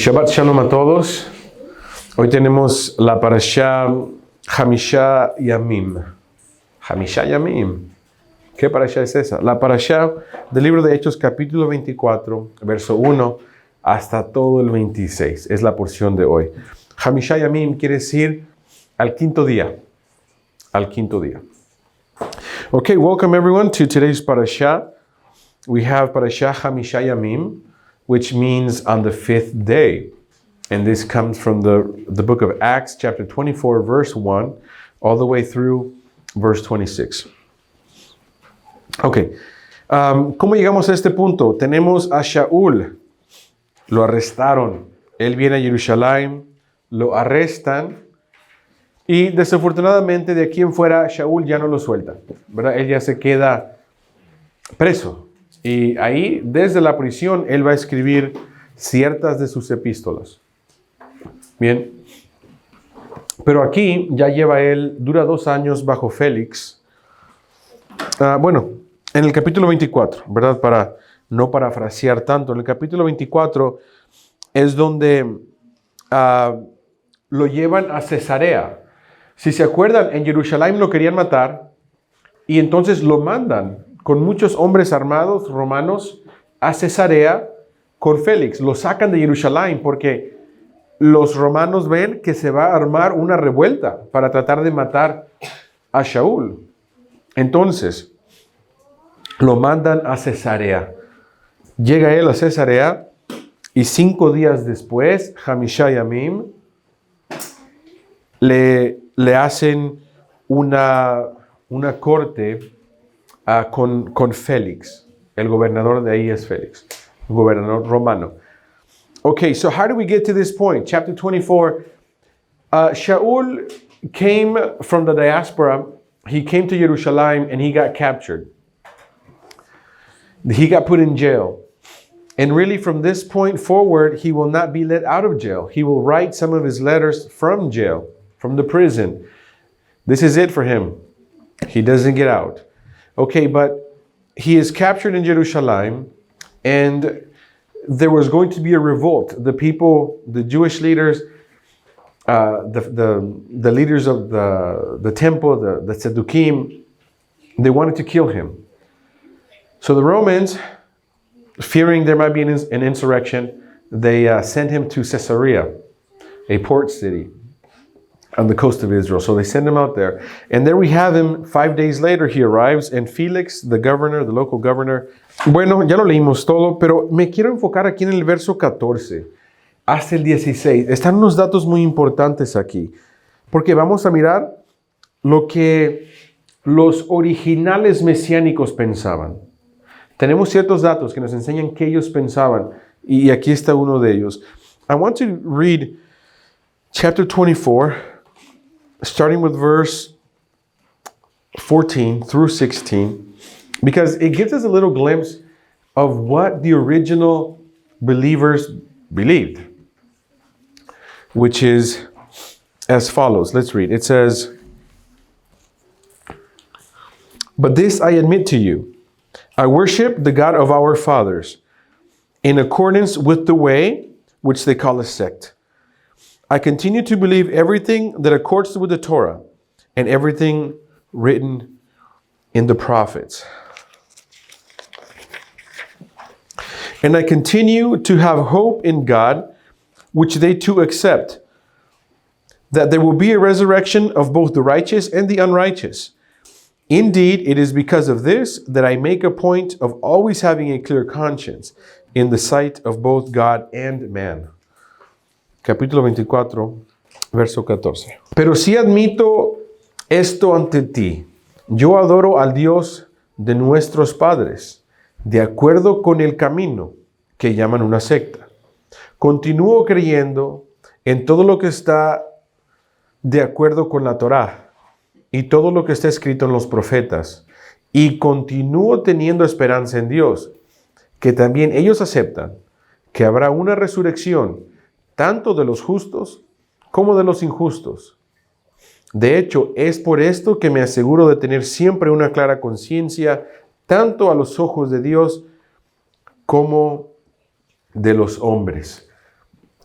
Shabbat Shalom a todos. Hoy tenemos la parashá Hamisha Yamim. Hamisha Yamim. ¿Qué parashá es esa? La parashá del libro de Hechos, capítulo 24, verso 1 hasta todo el 26. Es la porción de hoy. Hamisha Yamim quiere decir al quinto día. Al quinto día. Okay, welcome everyone to today's parashá. We have parashá Hamisha Yamim, which means on the fifth day. And this comes from the book of Acts, chapter 24, verse 1, all the way through verse 26. Ok. ¿Cómo llegamos a este punto? Tenemos a Shaul. Lo arrestaron. Él viene a Jerusalén, lo arrestan y desafortunadamente de aquí en fuera Shaul ya no lo suelta, ¿verdad? Él ya se queda preso. Y ahí, desde la prisión, él va a escribir ciertas de sus epístolas. Bien. Pero aquí ya dura 2 años bajo Félix. En el capítulo 24, ¿verdad? Para no parafrasear tanto, en el capítulo 24 es donde lo llevan a Cesarea. Si se acuerdan, en Jerusalén lo querían matar y entonces lo mandan con muchos hombres armados romanos a Cesarea con Félix. Lo sacan de Jerusalén porque los romanos ven que se va a armar una revuelta para tratar de matar a Shaul. Entonces, lo mandan a Cesarea. Llega él a Cesarea y 5 días después, Hamisha Yamim, le hacen una corte con Félix. El gobernador de ahí es Félix, un gobernador romano. Okay, so how do we get to this point? Chapter 24, Shaul came from the diaspora. He came to Jerusalem and he got captured. He got put in jail. And really from this point forward, he will not be let out of jail. He will write some of his letters from jail, from the prison. This is it for him. He doesn't get out. Okay, but he is captured in Jerusalem, and there was going to be a revolt. The people, the Jewish leaders, the leaders of the temple, the Tzaddukim, they wanted to kill him. So the Romans, fearing there might be an insurrection, they sent him to Caesarea, a port city on the coast of Israel. So they send him out there. And there we have him. 5 days later, he arrives. And Felix, the governor, the local governor. Bueno, ya lo leímos todo, pero me quiero enfocar aquí en el verso 14 hasta el 16. Están unos datos muy importantes aquí. Porque vamos a mirar lo que los originales mesiánicos pensaban. Tenemos ciertos datos que nos enseñan qué ellos pensaban. Y aquí está uno de ellos. I want to read chapter 24, starting with verse 14 through 16, because it gives us a little glimpse of what the original believers believed, which is as follows. Let's read. It says, "But this I admit to you, I worship the God of our fathers, in accordance with the way which they call a sect. I continue to believe everything that accords with the Torah and everything written in the prophets. And I continue to have hope in God, which they too accept, that there will be a resurrection of both the righteous and the unrighteous. Indeed, it is because of this that I make a point of always having a clear conscience in the sight of both God and man." Capítulo 24, verso 14. "Pero si admito esto ante ti, yo adoro al Dios de nuestros padres, de acuerdo con el camino que llaman una secta. Continúo creyendo en todo lo que está de acuerdo con la Torá y todo lo que está escrito en los profetas, y continúo teniendo esperanza en Dios, que también ellos aceptan que habrá una resurrección tanto de los justos como de los injustos. De hecho, es por esto que me aseguro de tener siempre una clara conciencia, tanto a los ojos de Dios como de los hombres."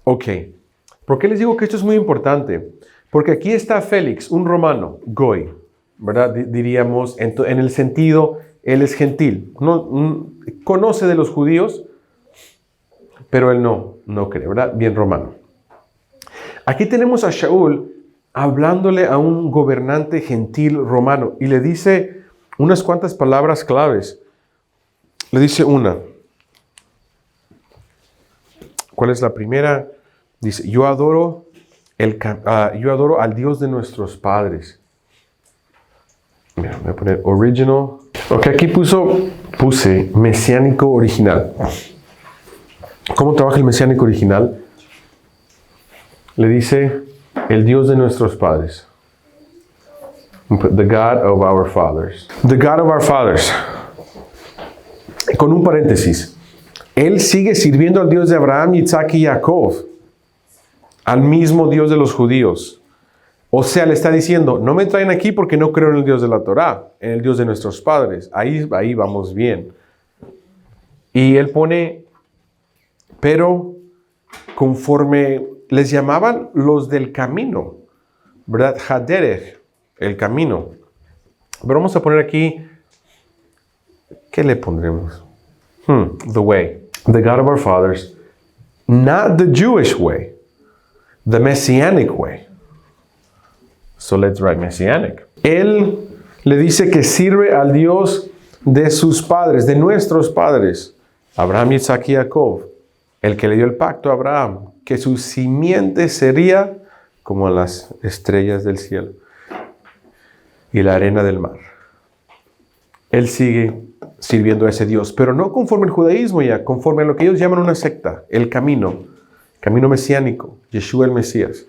Ok. ¿Por qué les digo que esto es muy importante? Porque aquí está Félix, un romano, Goy, ¿verdad? Diríamos, en el sentido, él es gentil. No, conoce de los judíos, pero él no cree, ¿verdad? Bien romano. Aquí tenemos a Shaul hablándole a un gobernante gentil romano y le dice unas cuantas palabras claves. Le dice una. ¿Cuál es la primera? Dice, yo adoro al Dios de nuestros padres. Mira, voy a poner original. Ok, aquí puse mesiánico original. ¿Cómo trabaja el mesiánico original? Le dice, el Dios de nuestros padres. The God of our fathers. The God of our fathers. Con un paréntesis. Él sigue sirviendo al Dios de Abraham, Isaac y Jacob. Al mismo Dios de los judíos. O sea, le está diciendo, no me traen aquí porque no creo en el Dios de la Torá, en el Dios de nuestros padres. Ahí vamos bien. Y él pone, pero conforme les llamaban los del camino, ¿verdad? Haderech, el camino. Pero vamos a poner aquí, ¿qué le pondremos? The way. The God of our fathers. Not the Jewish way. The Messianic way. So let's write Messianic. Él le dice que sirve al Dios de sus padres, de nuestros padres. Abraham, Isaac y Jacob. El que le dio el pacto a Abraham. Que su simiente sería como las estrellas del cielo y la arena del mar. Él sigue sirviendo a ese Dios, pero no conforme al judaísmo ya, conforme a lo que ellos llaman una secta, el camino mesiánico, Yeshua el Mesías.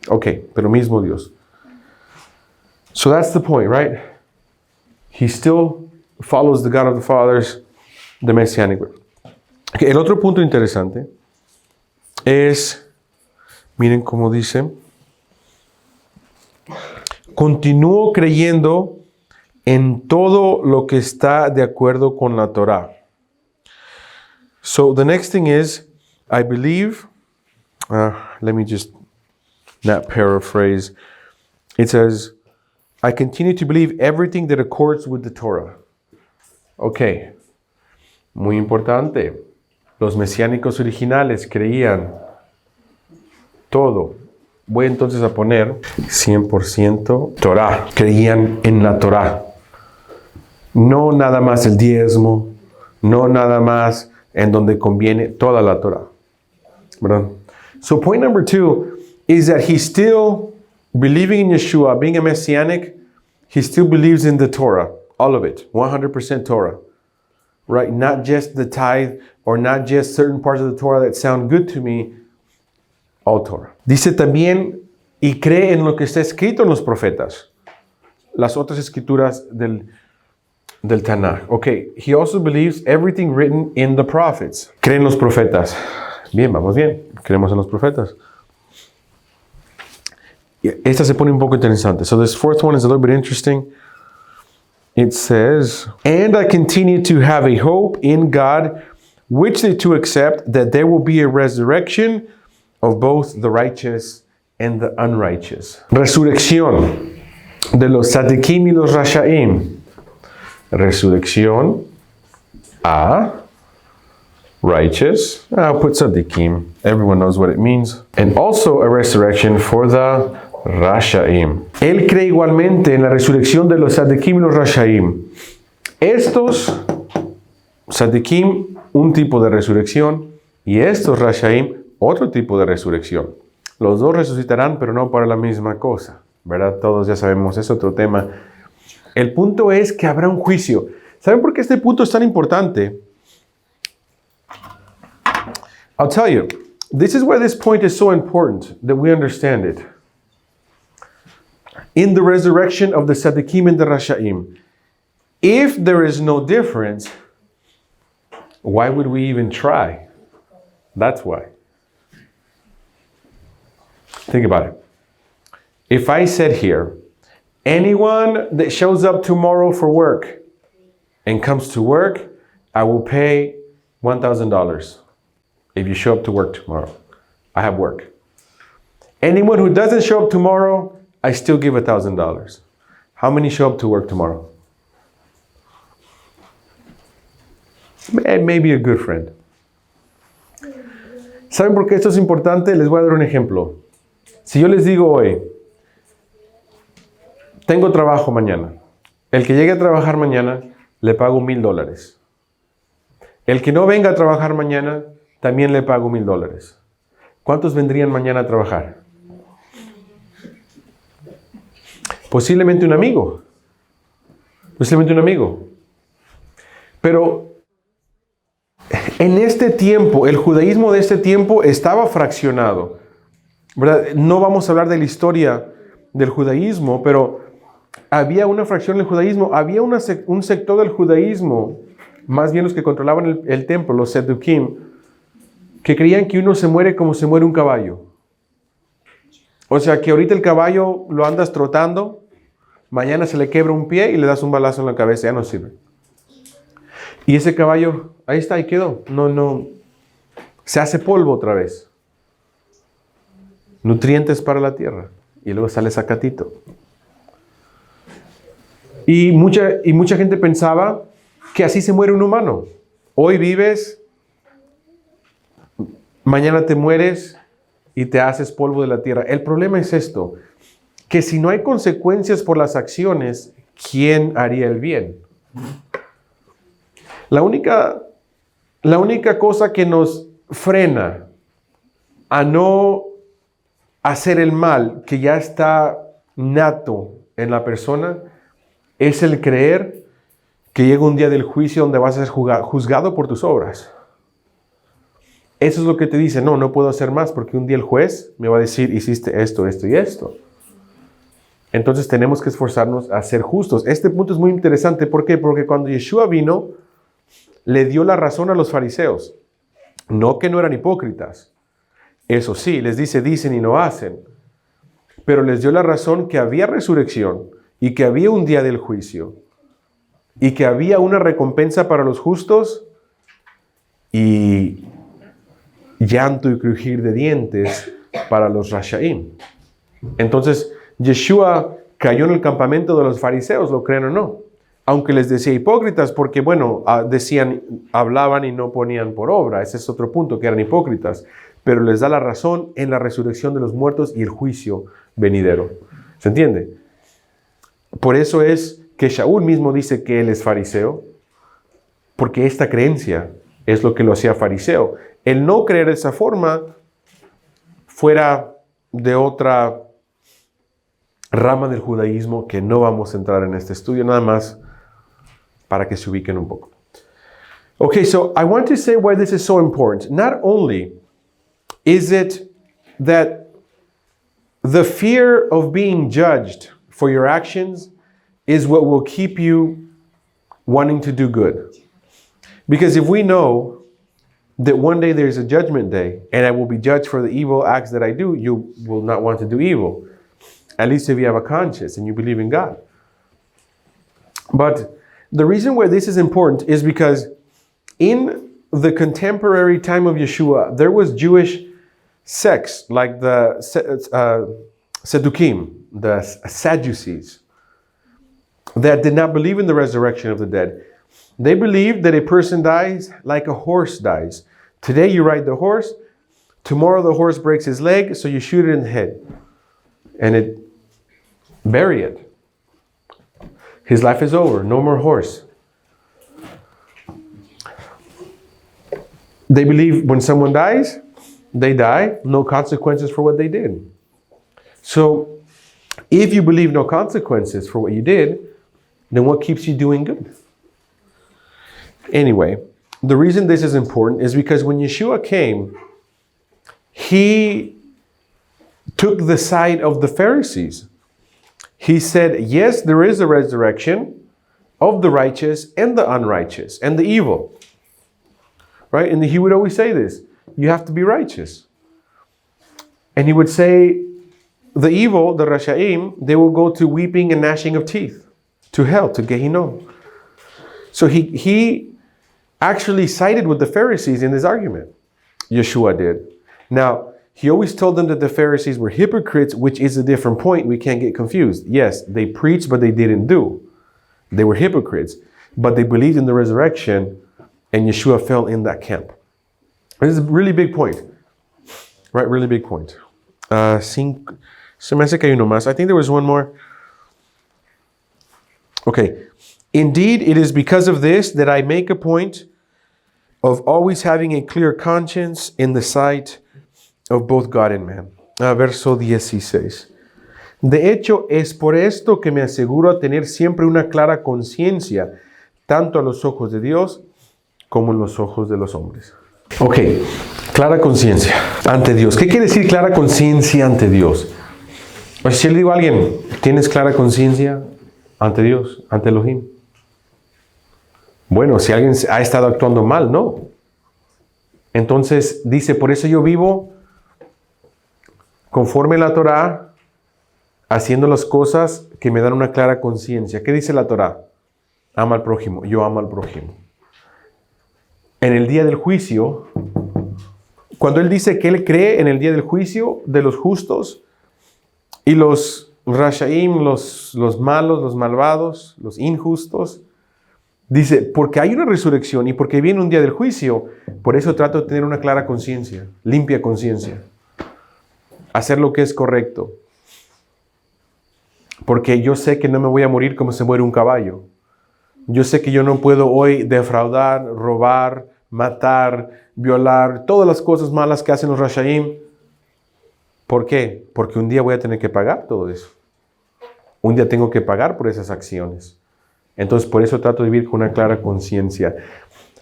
Ok, pero mismo Dios. So that's the point, right? He still follows the God of the fathers, the Messianic way. Okay, el otro punto interesante es, miren cómo dice, continúo creyendo en todo lo que está de acuerdo con la Torá. So the next thing is, I believe, let me just not paraphrase. It says, I continue to believe everything that accords with the Torah. Ok, muy importante. Los mesiánicos originales creían todo. Voy entonces a poner 100% Torah. Creían en la Torah. No nada más el diezmo, no nada más en donde conviene toda la Torah. ¿Verdad? So point number 2 is that he still, believing in Yeshua, being a messianic, he still believes in the Torah, all of it, 100% Torah. Right? Not just the tithe or not just certain parts of the Torah that sound good to me, all Torah. Dice también, y cree en lo que está escrito en los profetas, las otras escrituras del Tanakh. Okay, he also believes everything written in the prophets. Cree en los profetas. Bien, vamos bien. Creemos en los profetas. Esta se pone un poco interesante. So this fourth one is a little bit interesting. It says, and I continue to have a hope in God, which they to accept, that there will be a resurrection of both the righteous and the unrighteous. Resurrección de los tzadikim y los rashaim. Resurrección a righteous. I'll put tzadikim. Everyone knows what it means. And also a resurrection for the rashaim. Él cree igualmente en la resurrección de los tzadikim y los rashaim. Estos tzadikim, un tipo de resurrección, y estos rashaim, otro tipo de resurrección. Los dos resucitarán, pero no para la misma cosa, ¿verdad? Todos ya sabemos, es otro tema. El punto es que habrá un juicio. ¿Saben por qué este punto es tan importante? I'll tell you. This is why this point is so important, that we understand it. In the resurrection of the tzaddikim and the rashaim, if there is no difference, why would we even try? That's why. Think about it. If I said here, anyone that shows up tomorrow for work and comes to work, I will pay $1,000 if you show up to work tomorrow. I have work. Anyone who doesn't show up tomorrow, I still give $1,000. How many show up to work tomorrow? Maybe a good friend. ¿Saben por qué esto es importante? Les voy a dar un ejemplo. Si yo les digo hoy, tengo trabajo mañana. El que llegue a trabajar mañana, le pago $1,000. El que no venga a trabajar mañana, también le pago $1,000. ¿Cuántos vendrían mañana a trabajar? Posiblemente un amigo. Posiblemente un amigo. Pero en este tiempo, el judaísmo de este tiempo estaba fraccionado, ¿verdad? No vamos a hablar de la historia del judaísmo, pero había una fracción del judaísmo, había un sector del judaísmo, más bien los que controlaban el templo, los Sedukim, que creían que uno se muere como se muere un caballo. O sea, que ahorita el caballo lo andas trotando, mañana se le quebra un pie y le das un balazo en la cabeza, ya no sirve. Y ese caballo, ahí está, ahí quedó. No, se hace polvo otra vez. Nutrientes para la tierra. Y luego sale zacatito. Y mucha gente pensaba que así se muere un humano. Hoy vives, mañana te mueres y te haces polvo de la tierra. El problema es esto, que si no hay consecuencias por las acciones, ¿quién haría el bien? La única cosa que nos frena a no hacer el mal, que ya está nato en la persona, es el creer que llega un día del juicio donde vas a ser juzgado por tus obras. Eso es lo que te dice, no puedo hacer más porque un día el juez me va a decir, hiciste esto, esto y esto. Entonces tenemos que esforzarnos a ser justos. Este punto es muy interesante. ¿Por qué? Porque cuando Yeshua vino, le dio la razón a los fariseos. No que no eran hipócritas. Eso sí, les dice, dicen y no hacen. Pero les dio la razón que había resurrección y que había un día del juicio y que había una recompensa para los justos y llanto y crujir de dientes para los rashaim. Entonces, Yeshua cayó en el campamento de los fariseos, lo crean o no. Aunque les decía hipócritas, porque hablaban y no ponían por obra. Ese es otro punto, que eran hipócritas. Pero les da la razón en la resurrección de los muertos y el juicio venidero. ¿Se entiende? Por eso es que Shaul mismo dice que él es fariseo, porque esta creencia es lo que lo hacía fariseo. El no creer de esa forma, fuera de otra rama del judaísmo que no vamos a entrar en este estudio, nada más para que se ubiquen un poco. Okay, so I want to say why this is so important. Not only is it that the fear of being judged for your actions is what will keep you wanting to do good. Because if we know that one day there's a judgment day and I will be judged for the evil acts that I do, you will not want to do evil. At least if you have a conscience and you believe in God. But the reason why this is important is because in the contemporary time of Yeshua, there was Jewish sects like the Sedukim, the Sadducees, that did not believe in the resurrection of the dead. They believed that a person dies like a horse dies. Today you ride the horse, tomorrow the horse breaks his leg, so you shoot it in the head and bury it. His life is over, no more horse. They believe when someone dies, they die, no consequences for what they did. So, if you believe no consequences for what you did, then what keeps you doing good? Anyway, the reason this is important is because when Yeshua came, he took the side of the Pharisees. He said, yes, there is a resurrection of the righteous and the unrighteous and the evil. Right? And he would always say this, you have to be righteous. And he would say, the evil, the Rashaim, they will go to weeping and gnashing of teeth, to hell, to Gehinnom. So he actually sided with the Pharisees in this argument. Yeshua did. Now, he always told them that the Pharisees were hypocrites, which is a different point. We can't get confused. Yes, they preached, but they didn't do. They were hypocrites, but they believed in the resurrection, and Yeshua fell in that camp. This is a really big point. Right, really big point. Se me hace que hay uno más. I think there was one more. Okay. Indeed, it is because of this that I make a point of always having a clear conscience in the sight of both God and man. Verso 16. De hecho, es por esto que me aseguro a tener siempre una clara conciencia, tanto a los ojos de Dios como en los ojos de los hombres. Ok, clara conciencia ante Dios. ¿Qué quiere decir clara conciencia ante Dios? Pues si le digo a alguien, ¿tienes clara conciencia ante Dios, ante Elohim? Bueno, si alguien ha estado actuando mal, no. Entonces dice, por eso yo vivo conforme a la Torah, haciendo las cosas que me dan una clara conciencia. ¿Qué dice la Torah? Ama al prójimo, yo amo al prójimo. En el día del juicio, cuando él dice que él cree en el día del juicio de los justos y los rashaim, los malos, los malvados, los injustos, dice, porque hay una resurrección y porque viene un día del juicio, por eso trato de tener una clara conciencia, limpia conciencia, hacer lo que es correcto. Porque yo sé que no me voy a morir como se muere un caballo. Yo sé que yo no puedo hoy defraudar, robar, matar, violar, todas las cosas malas que hacen los rashaim. ¿Por qué? Porque un día voy a tener que pagar todo eso. Un día tengo que pagar por esas acciones. Entonces, por eso trato de vivir con una clara conciencia.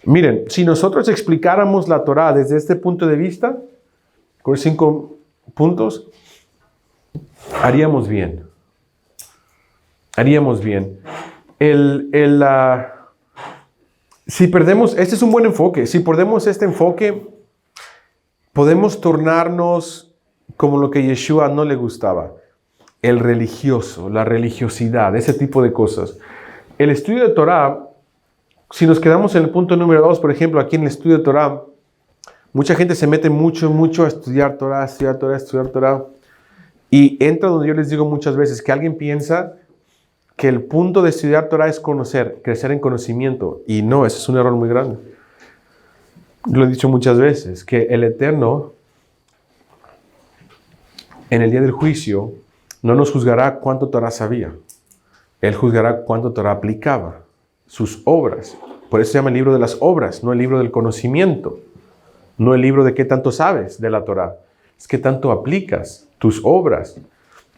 Miren, si nosotros explicáramos la Torah desde este punto de vista, con 5 puntos, haríamos bien. Haríamos bien. Si perdemos, este es un buen enfoque, si perdemos este enfoque, podemos tornarnos como lo que Yeshua no le gustaba, el religioso, la religiosidad, ese tipo de cosas. El estudio de Torah, si nos quedamos en el punto número 2, por ejemplo, aquí en el estudio de Torah, mucha gente se mete mucho a estudiar Torah, y entra donde yo les digo muchas veces, que alguien piensa que el punto de estudiar Torah es conocer, crecer en conocimiento. Y no, ese es un error muy grande. Lo he dicho muchas veces, que el Eterno, en el día del juicio, no nos juzgará cuánto Torah sabía. Él juzgará cuánto Torah aplicaba, sus obras. Por eso se llama el libro de las obras, no el libro del conocimiento. No el libro de qué tanto sabes de la Torah. Es qué tanto aplicas tus obras.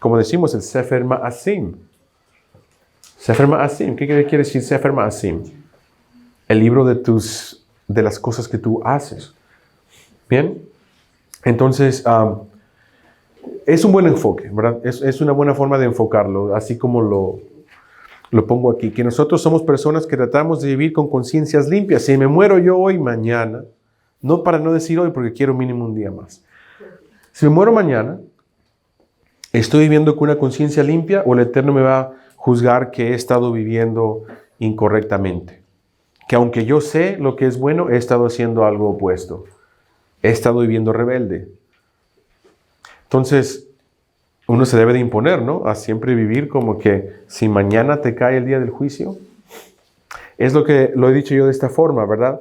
Como decimos, el Sefer Ma'asim. Sefer Ma'asim, ¿qué quiere decir Sefer Ma'asim? El libro de las cosas que tú haces. Bien, entonces es un buen enfoque, ¿verdad? Es una buena forma de enfocarlo, así como lo pongo aquí, que nosotros somos personas que tratamos de vivir con conciencias limpias. Si me muero yo hoy, mañana, no para no decir hoy porque quiero mínimo un día más. Si me muero mañana, ¿estoy viviendo con una conciencia limpia o el Eterno me va a juzgar que he estado viviendo incorrectamente? Que aunque yo sé lo que es bueno, he estado haciendo algo opuesto. He estado viviendo rebelde. Entonces, uno se debe de imponer, ¿no? A siempre vivir como que si mañana te cae el día del juicio. Es lo que lo he dicho yo de esta forma, ¿verdad?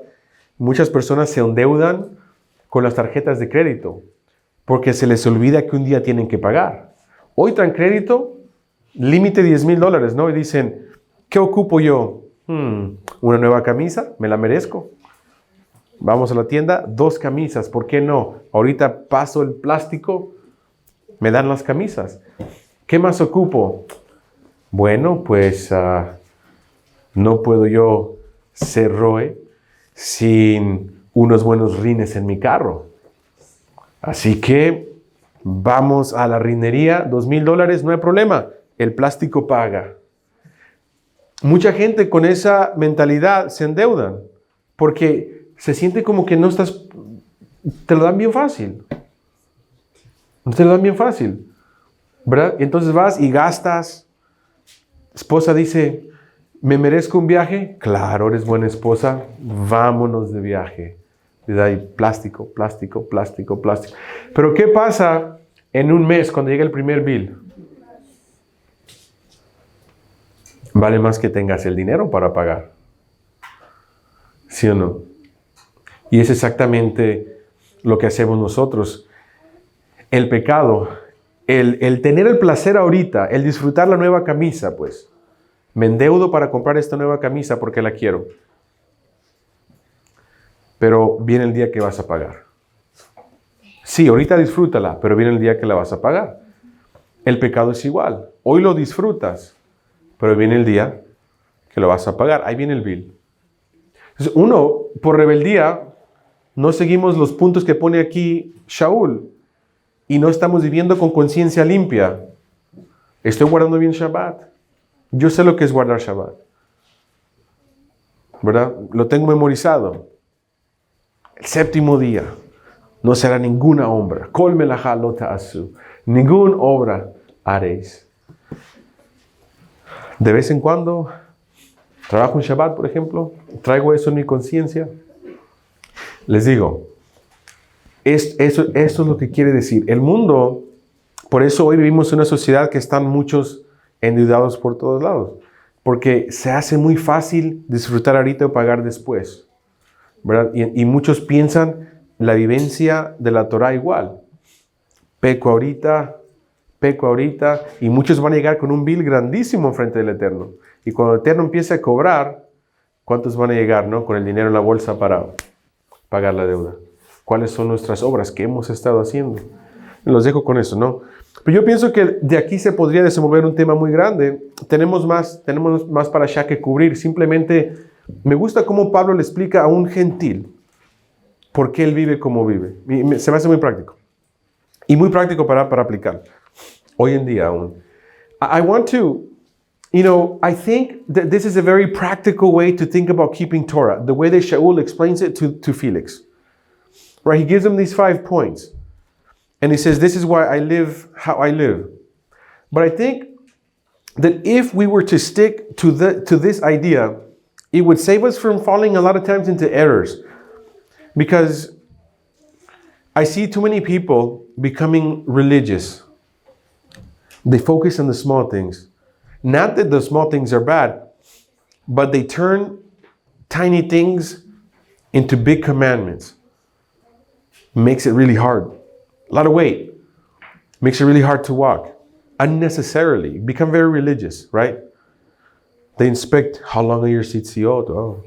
Muchas personas se endeudan con las tarjetas de crédito porque se les olvida que un día tienen que pagar. Hoy traen crédito, límite $10,000, ¿no? Y dicen, ¿qué ocupo yo? Una nueva camisa, me la merezco. Vamos a la tienda, 2 camisas, ¿por qué no? Ahorita paso el plástico, me dan las camisas. ¿Qué más ocupo? Bueno, pues no puedo yo ser Roe sin unos buenos rines en mi carro. Así que vamos a la rinería, $2,000, no hay problema. El plástico paga. Mucha gente con esa mentalidad se endeudan porque se siente como que no estás, te lo dan bien fácil. Te lo dan bien fácil, ¿verdad? Entonces vas y gastas. Esposa dice, ¿me merezco un viaje? Claro, eres buena esposa, vámonos de viaje. Y de ahí plástico, plástico, plástico, plástico. Pero ¿qué pasa en un mes cuando llega el primer bill? Vale más que tengas el dinero para pagar. ¿Sí o no? Y es exactamente lo que hacemos nosotros. El pecado, el tener el placer ahorita, el disfrutar la nueva camisa, pues. Me endeudo para comprar esta nueva camisa porque la quiero. Pero viene el día que vas a pagar. Sí, ahorita disfrútala, pero viene el día que la vas a pagar. El pecado es igual. Hoy lo disfrutas, pero viene el día que lo vas a pagar. Ahí viene el bill. Entonces, uno, por rebeldía, no seguimos los puntos que pone aquí Shaul y no estamos viviendo con conciencia limpia. Estoy guardando bien Shabbat. Yo sé lo que es guardar Shabbat. ¿Verdad? Lo tengo memorizado. El séptimo día no será ninguna obra. Kol melachá lo ta'asu. Ninguna obra haréis. De vez en cuando trabajo en Shabbat, por ejemplo. Traigo eso en mi conciencia. Les digo, eso es lo que quiere decir. El mundo, por eso hoy vivimos en una sociedad que están muchos endeudados por todos lados. Porque se hace muy fácil disfrutar ahorita o pagar después. ¿Verdad? Y muchos piensan la vivencia de la Torah igual. Peco ahorita, y muchos van a llegar con un bill grandísimo frente del Eterno. Y cuando el Eterno empiece a cobrar, ¿cuántos van a llegar, no? Con el dinero en la bolsa para pagar la deuda. ¿Cuáles son nuestras obras que hemos estado haciendo? Los dejo con eso, ¿no? Pero yo pienso que de aquí se podría desenvolver un tema muy grande. Tenemos más para allá que cubrir. Simplemente me gusta cómo Pablo le explica a un gentil por qué él vive como vive. Se me hace muy práctico. Y muy práctico para aplicar. Hoy en día aún. I want to, I think that this is a very practical way to think about keeping Torah. The way that Shaul explains it to Felix. Right? He gives him these 5 points. And he says, this is why I live how I live. But I think that if we were to stick to this idea, it would save us from falling a lot of times into errors. Because I see too many people becoming religious. They focus on the small things. Not that the small things are bad, but they turn tiny things into big commandments. Makes it really hard. A lot of weight. Makes it really hard to walk. Unnecessarily. Become very religious, right? They inspect how long are your tzitziot. Oh,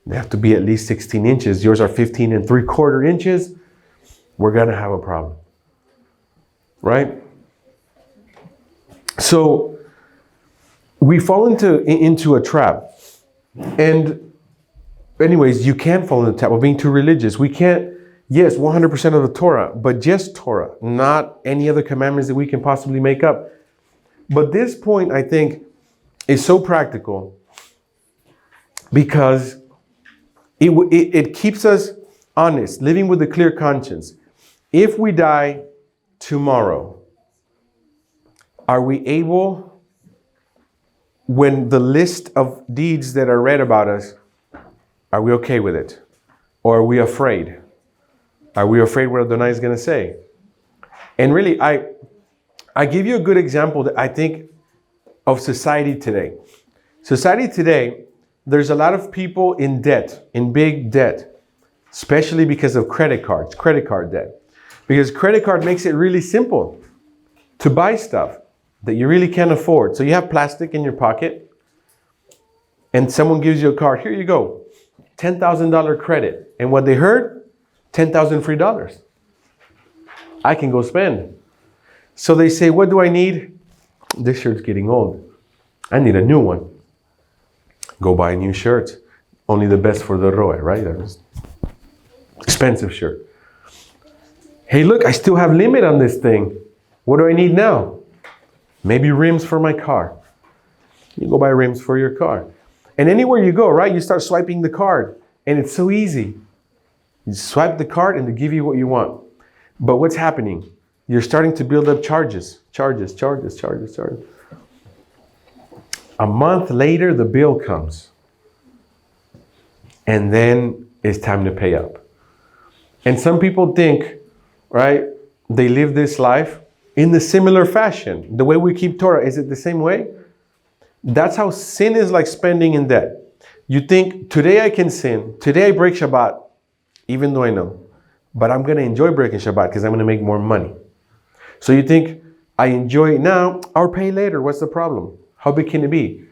they have to be at least 16 inches. Yours are 15 3/4 inches. We're going to have a problem. Right? So, we fall into a trap. And anyways, you can fall into the trap of being too religious. We can't, yes, 100% of the Torah, but just Torah, not any other commandments that we can possibly make up. But this point, I think, is so practical because it keeps us honest, living with a clear conscience. If we die tomorrow, are we able, when the list of deeds that are read about us, are we okay with it? Or are we afraid? Are we afraid what Adonai is going to say? And really, I give you a good example that I think of society today. Society today, there's a lot of people in debt, in big debt, especially because of credit card debt. Because credit card makes it really simple to buy stuff that you really can't afford. So you have plastic in your pocket and someone gives you a card. Here you go, $10,000 credit. And what they heard, $10,000 free dollars. I can go spend. So they say, what do I need? This shirt's getting old. I need a new one. Go buy a new shirt. Only the best for the roe, right? Expensive shirt. Hey, look, I still have limit on this thing. What do I need now? Maybe rims for my car. You go buy rims for your car. And anywhere you go, right, you start swiping the card. And it's so easy. You swipe the card and they give you what you want. But what's happening? You're starting to build up charges. A month later, the bill comes. And then it's time to pay up. And some people think, right, they live this life in the similar fashion. The way we keep Torah, is it the same way? That's how sin is like spending in debt. You think, today I can sin, today I break Shabbat, even though I know, but I'm going to enjoy breaking Shabbat because I'm going to make more money. So you think, I enjoy it now, I'll pay later. What's the problem? How big can it be?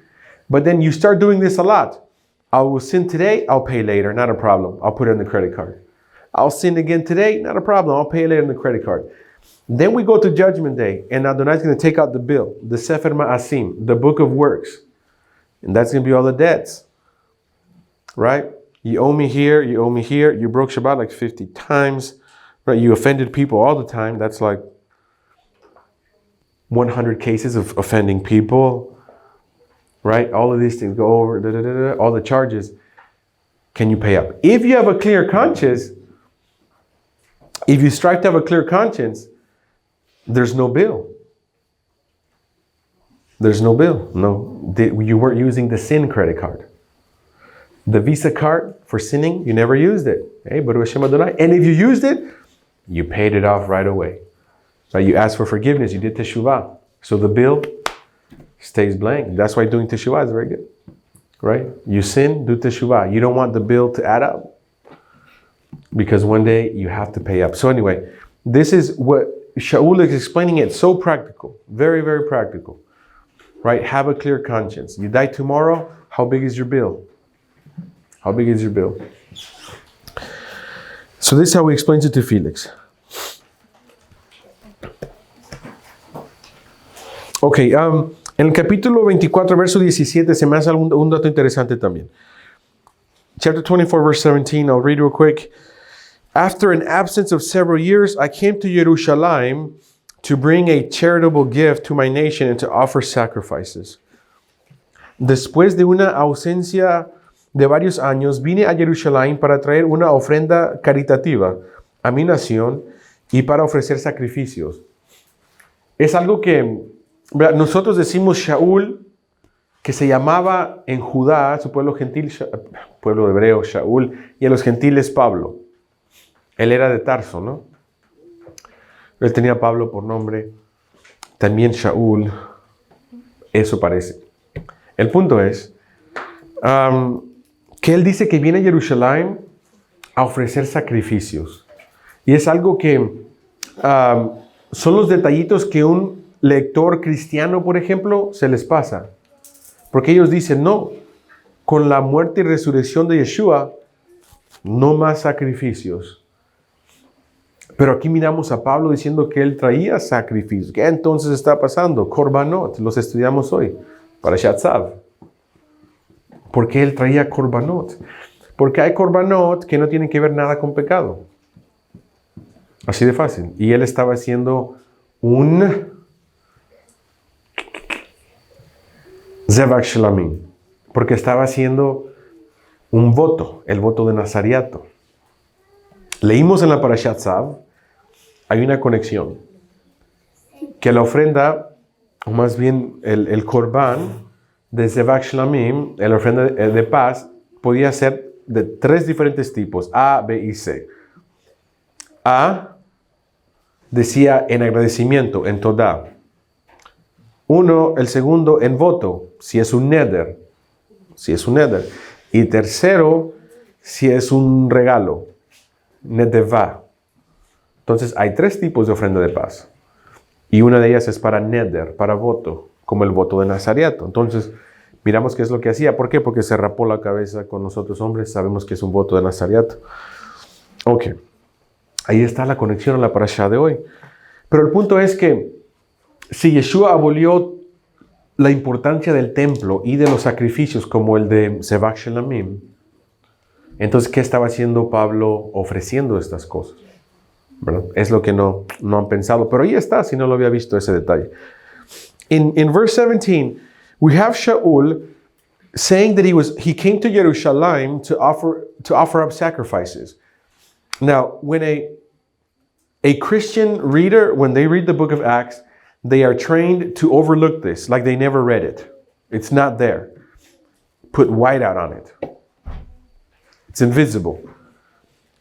But then you start doing this a lot. I will sin today, I'll pay later, not a problem. I'll put it on the credit card. I'll sin again today, not a problem. I'll pay later on the credit card. Then we go to Judgment Day, and Adonai's going to take out the bill, the Sefer Ma'asim, the book of works. And that's going to be all the debts. Right? You owe me here, you owe me here. You broke Shabbat like 50 times. Right? You offended people all the time. That's like 100 cases of offending people. Right? All of these things go over, all the charges. Can you pay up? If you have a clear conscience, if you strive to have a clear conscience, there's no bill. There's no bill. No, you weren't using the sin credit card. The Visa card for sinning, you never used it. Hey, Baruch Hashem Adonai. And if you used it, you paid it off right away. Right? You asked for forgiveness. You did teshuvah. So the bill stays blank. That's why doing teshuvah is very good. Right? You sin, do teshuvah. You don't want the bill to add up. Because one day you have to pay up. So anyway, this is what Shaul is explaining. It so practical. Very, very practical. Right? Have a clear conscience. You die tomorrow, how big is your bill? How big is your bill? So this is how he explains it to Felix. Ok, en el capítulo 24, verso 17, se me hace un dato interesante también. Chapter 24, verse 17, I'll read real quick. After an absence of several years, I came to Jerusalem to bring a charitable gift to my nation and to offer sacrifices. Después de una ausencia de varios años, vine a Jerusalén para traer una ofrenda caritativa a mi nación y para ofrecer sacrificios. Es algo que nosotros decimos Shaul, que se llamaba en Judá, su pueblo gentil, pueblo hebreo, Shaul, y a los gentiles Pablo. Él era de Tarso, ¿no? Él tenía a Pablo por nombre. También Shaul. Eso parece. El punto es que él dice que viene a Jerusalén a ofrecer sacrificios. Y es algo que son los detallitos que un lector cristiano, por ejemplo, se les pasa. Porque ellos dicen, no, con la muerte y resurrección de Yeshua, no más sacrificios. Pero aquí miramos a Pablo diciendo que él traía sacrificios. ¿Qué entonces está pasando? Korbanot, los estudiamos hoy, para Shatzav. ¿Por qué él traía korbanot? Porque hay korbanot que no tienen que ver nada con pecado. Así de fácil. Y él estaba haciendo un Zevach Shlamim, porque estaba haciendo un voto, el voto de Nazariato. Leímos en la Parashat Tzav, hay una conexión, que la ofrenda, o más bien el korban de Zevach Shlamim, la ofrenda de paz, podía ser de 3 diferentes tipos, A, B y C. A decía en agradecimiento, en Todá. 1, el segundo en voto, si es un neder. Y tercero, si es un regalo, nedevá. Entonces hay 3 tipos de ofrenda de paz. Y una de ellas es para neder, para voto, como el voto de Nazariato. Entonces, miramos qué es lo que hacía. ¿Por qué? Porque se rapó la cabeza con nosotros hombres. Sabemos que es un voto de Nazariato. Ok. Ahí está la conexión a la parashá de hoy. Pero el punto es que si Yeshua abolió la importancia del templo y de los sacrificios como el de Zevach Shlamim, entonces, ¿qué estaba haciendo Pablo ofreciendo estas cosas? ¿Verdad? Es lo que no han pensado. Pero ahí está, si no lo había visto ese detalle. In verse 17, we have Shaul saying that he came to Jerusalem to offer up sacrifices. Now, when a Christian reader, when they read the book of Acts, they are trained to overlook this, like they never read it. It's not there. Put white out on it. It's invisible.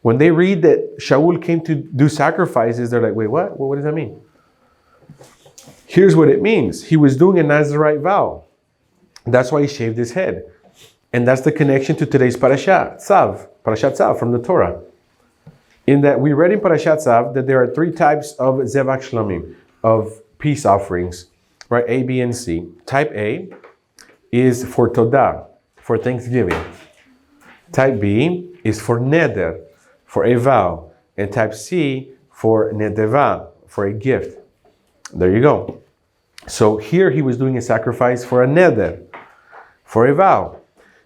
When they read that Shaul came to do sacrifices, they're like, wait, what? Well, what does that mean? Here's what it means. He was doing a Nazirite vow. That's why he shaved his head. And that's the connection to today's Parashat Tzav from the Torah. In that we read in Parashat Tzav that there are 3 types of Zevach Shlamim, of peace offerings, right? A, B, and C. Type A is for Todah, for thanksgiving. Type B is for Neder, for a vow. And type C for Nedeva, for a gift. There you go. So here he was doing a sacrifice for a Neder, for a vow.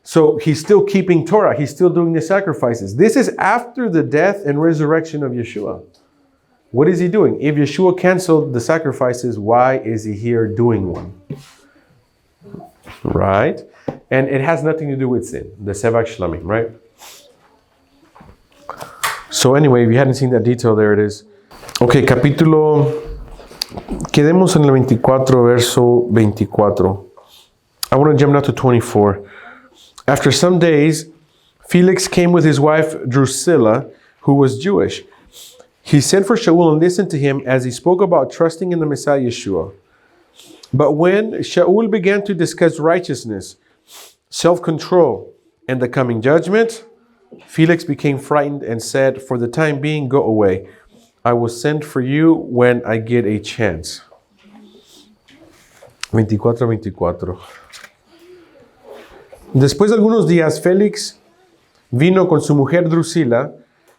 So he's still keeping Torah. He's still doing the sacrifices. This is after the death and resurrection of Yeshua. What is he doing? If Yeshua canceled the sacrifices, why is he here doing one? Right? And it has nothing to do with sin. The Zevach Shlamim, right? So anyway, if you hadn't seen that detail, there it is. Okay, quedemos en el 24, verso 24. I want to jump now to 24. After some days, Felix came with his wife Drusilla, who was Jewish. He sent for Shaul and listened to him as he spoke about trusting in the Messiah Yeshua. But when Shaul began to discuss righteousness, self-control, and the coming judgment, Felix became frightened and said, "For the time being, go away. I will send for you when I get a chance." 24. Después de algunos días, Félix vino con su mujer Drusila,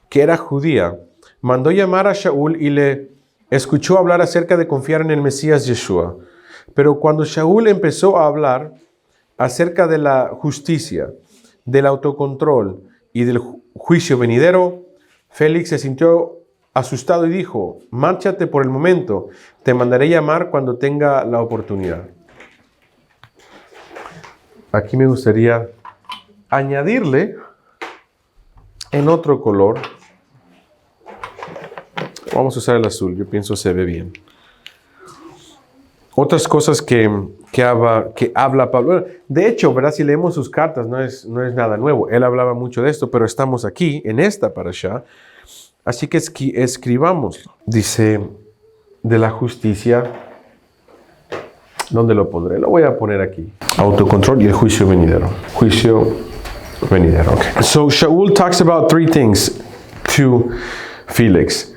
que era judía. Mandó llamar a Shaul y le escuchó hablar acerca de confiar en el Mesías Yeshua. Pero cuando Shaul empezó a hablar acerca de la justicia, del autocontrol y del juicio venidero, Félix se sintió asustado y dijo: "Márchate por el momento, te mandaré llamar cuando tenga la oportunidad". Aquí me gustaría añadirle en otro color. Vamos a usar el azul, yo pienso se ve bien. Otras cosas que habla Pablo. De hecho, ¿verdad? Si leemos sus cartas, no es nada nuevo. Él hablaba mucho de esto, pero estamos aquí, en esta parashá. Así que escribamos. Dice, de la justicia. ¿Dónde lo pondré? Lo voy a poner aquí. Autocontrol y el juicio venidero. Juicio venidero. Okay. So Shaul talks about 3 things to Felix.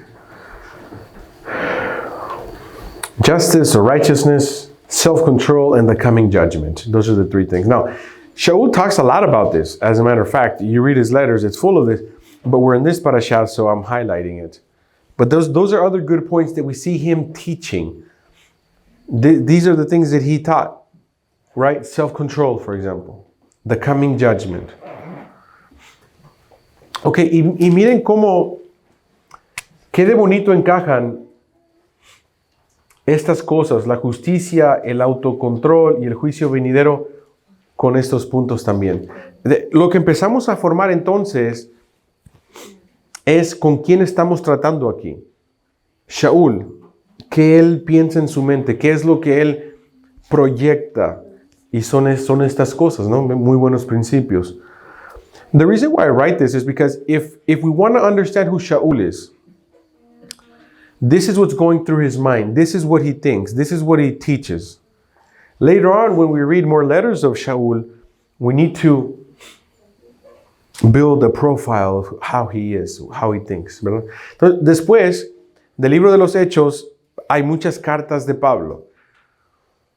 Justice or righteousness, self-control, and the coming judgment. Those are the 3 things. Now, Shaul talks a lot about this. As a matter of fact, you read his letters, it's full of this. But we're in this parasha, so I'm highlighting it. But those are other good points that we see him teaching. These are the things that he taught, right? Self-control, for example. The coming judgment. Ok, y miren cómo, qué de bonito encajan estas cosas, la justicia, el autocontrol y el juicio venidero con estos puntos también. Lo que empezamos a formar entonces es con quién estamos tratando aquí. Shaul. ¿Qué él piensa en su mente? ¿Qué es lo que él proyecta? Y son estas cosas, ¿no? Muy buenos principios. The reason why I write this is because if we want to understand who Shaul is, this is what's going through his mind. This is what he thinks. This is what he teaches. Later on, when we read more letters of Shaul, we need to build a profile of how he is, how he thinks, ¿verdad? Entonces, después del libro de los Hechos, hay muchas cartas de Pablo.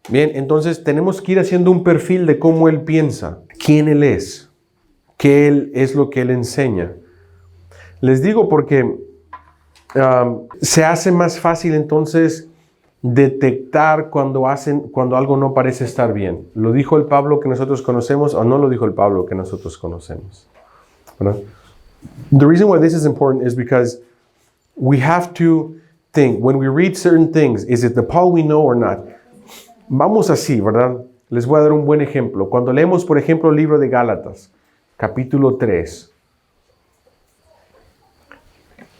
Bien, entonces tenemos que ir haciendo un perfil de cómo él piensa, quién él es, qué él es lo que él enseña. Les digo porque se hace más fácil entonces detectar cuando algo no parece estar bien. ¿Lo dijo el Pablo que nosotros conocemos o no lo dijo el Pablo que nosotros conocemos? ¿Verdad? The reason why this is important is because we have to think, when we read certain things, is it the Paul we know or not? Vamos así, ¿verdad? Les voy a dar un buen ejemplo. Cuando leemos, por ejemplo, el libro de Gálatas, capítulo 3,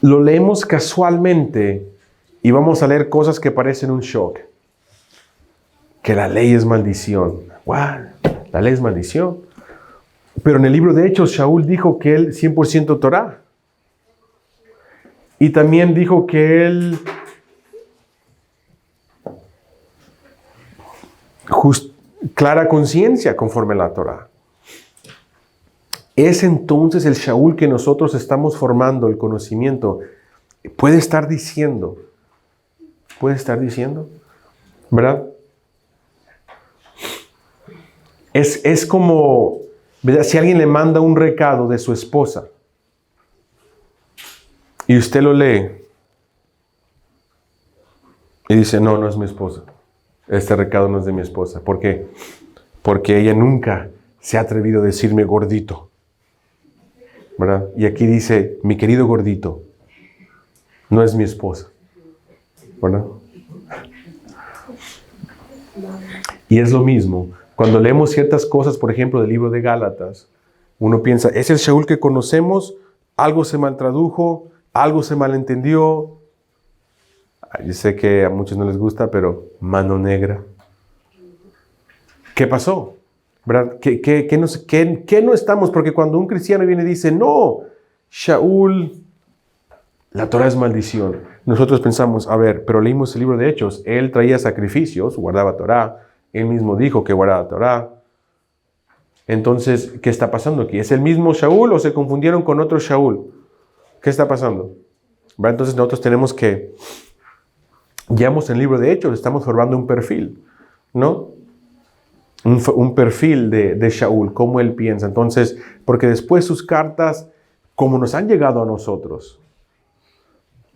lo leemos casualmente y vamos a leer cosas que parecen un shock. Que la ley es maldición. ¿What? La ley es maldición. Pero en el libro de Hechos, Shaul dijo que él 100% Torah. Y también dijo que él clara conciencia conforme a la Torah. Es entonces el Shaul que nosotros estamos formando, el conocimiento. Puede estar diciendo, ¿verdad? Es como, ¿verdad? Si alguien le manda un recado de su esposa y usted lo lee y dice, no, no es mi esposa. Este recado no es de mi esposa. ¿Por qué? Porque ella nunca se ha atrevido a decirme gordito, ¿verdad? Y aquí dice, mi querido gordito, no es mi esposa, ¿verdad? Y es lo mismo. Cuando leemos ciertas cosas, por ejemplo, del libro de Gálatas, uno piensa, ¿es el Shaul que conocemos? Algo se mal tradujo, algo se malentendió. Yo sé que a muchos no les gusta, pero mano negra. ¿Qué pasó? ¿Verdad? ¿Qué no estamos? Porque cuando un cristiano viene y dice, no, Shaul, la Torah es maldición. Nosotros pensamos, a ver, pero leímos el libro de Hechos. Él traía sacrificios, guardaba Torah. Él mismo dijo que guardaba Torah. Entonces, ¿qué está pasando aquí? ¿Es el mismo Shaul o se confundieron con otro Shaul? ¿Qué está pasando? ¿Verdad? Entonces nosotros tenemos que, llevamos en el libro de Hechos, estamos formando un perfil, ¿no? Un perfil de Shaul, cómo él piensa. Entonces, porque después sus cartas, como nos han llegado a nosotros,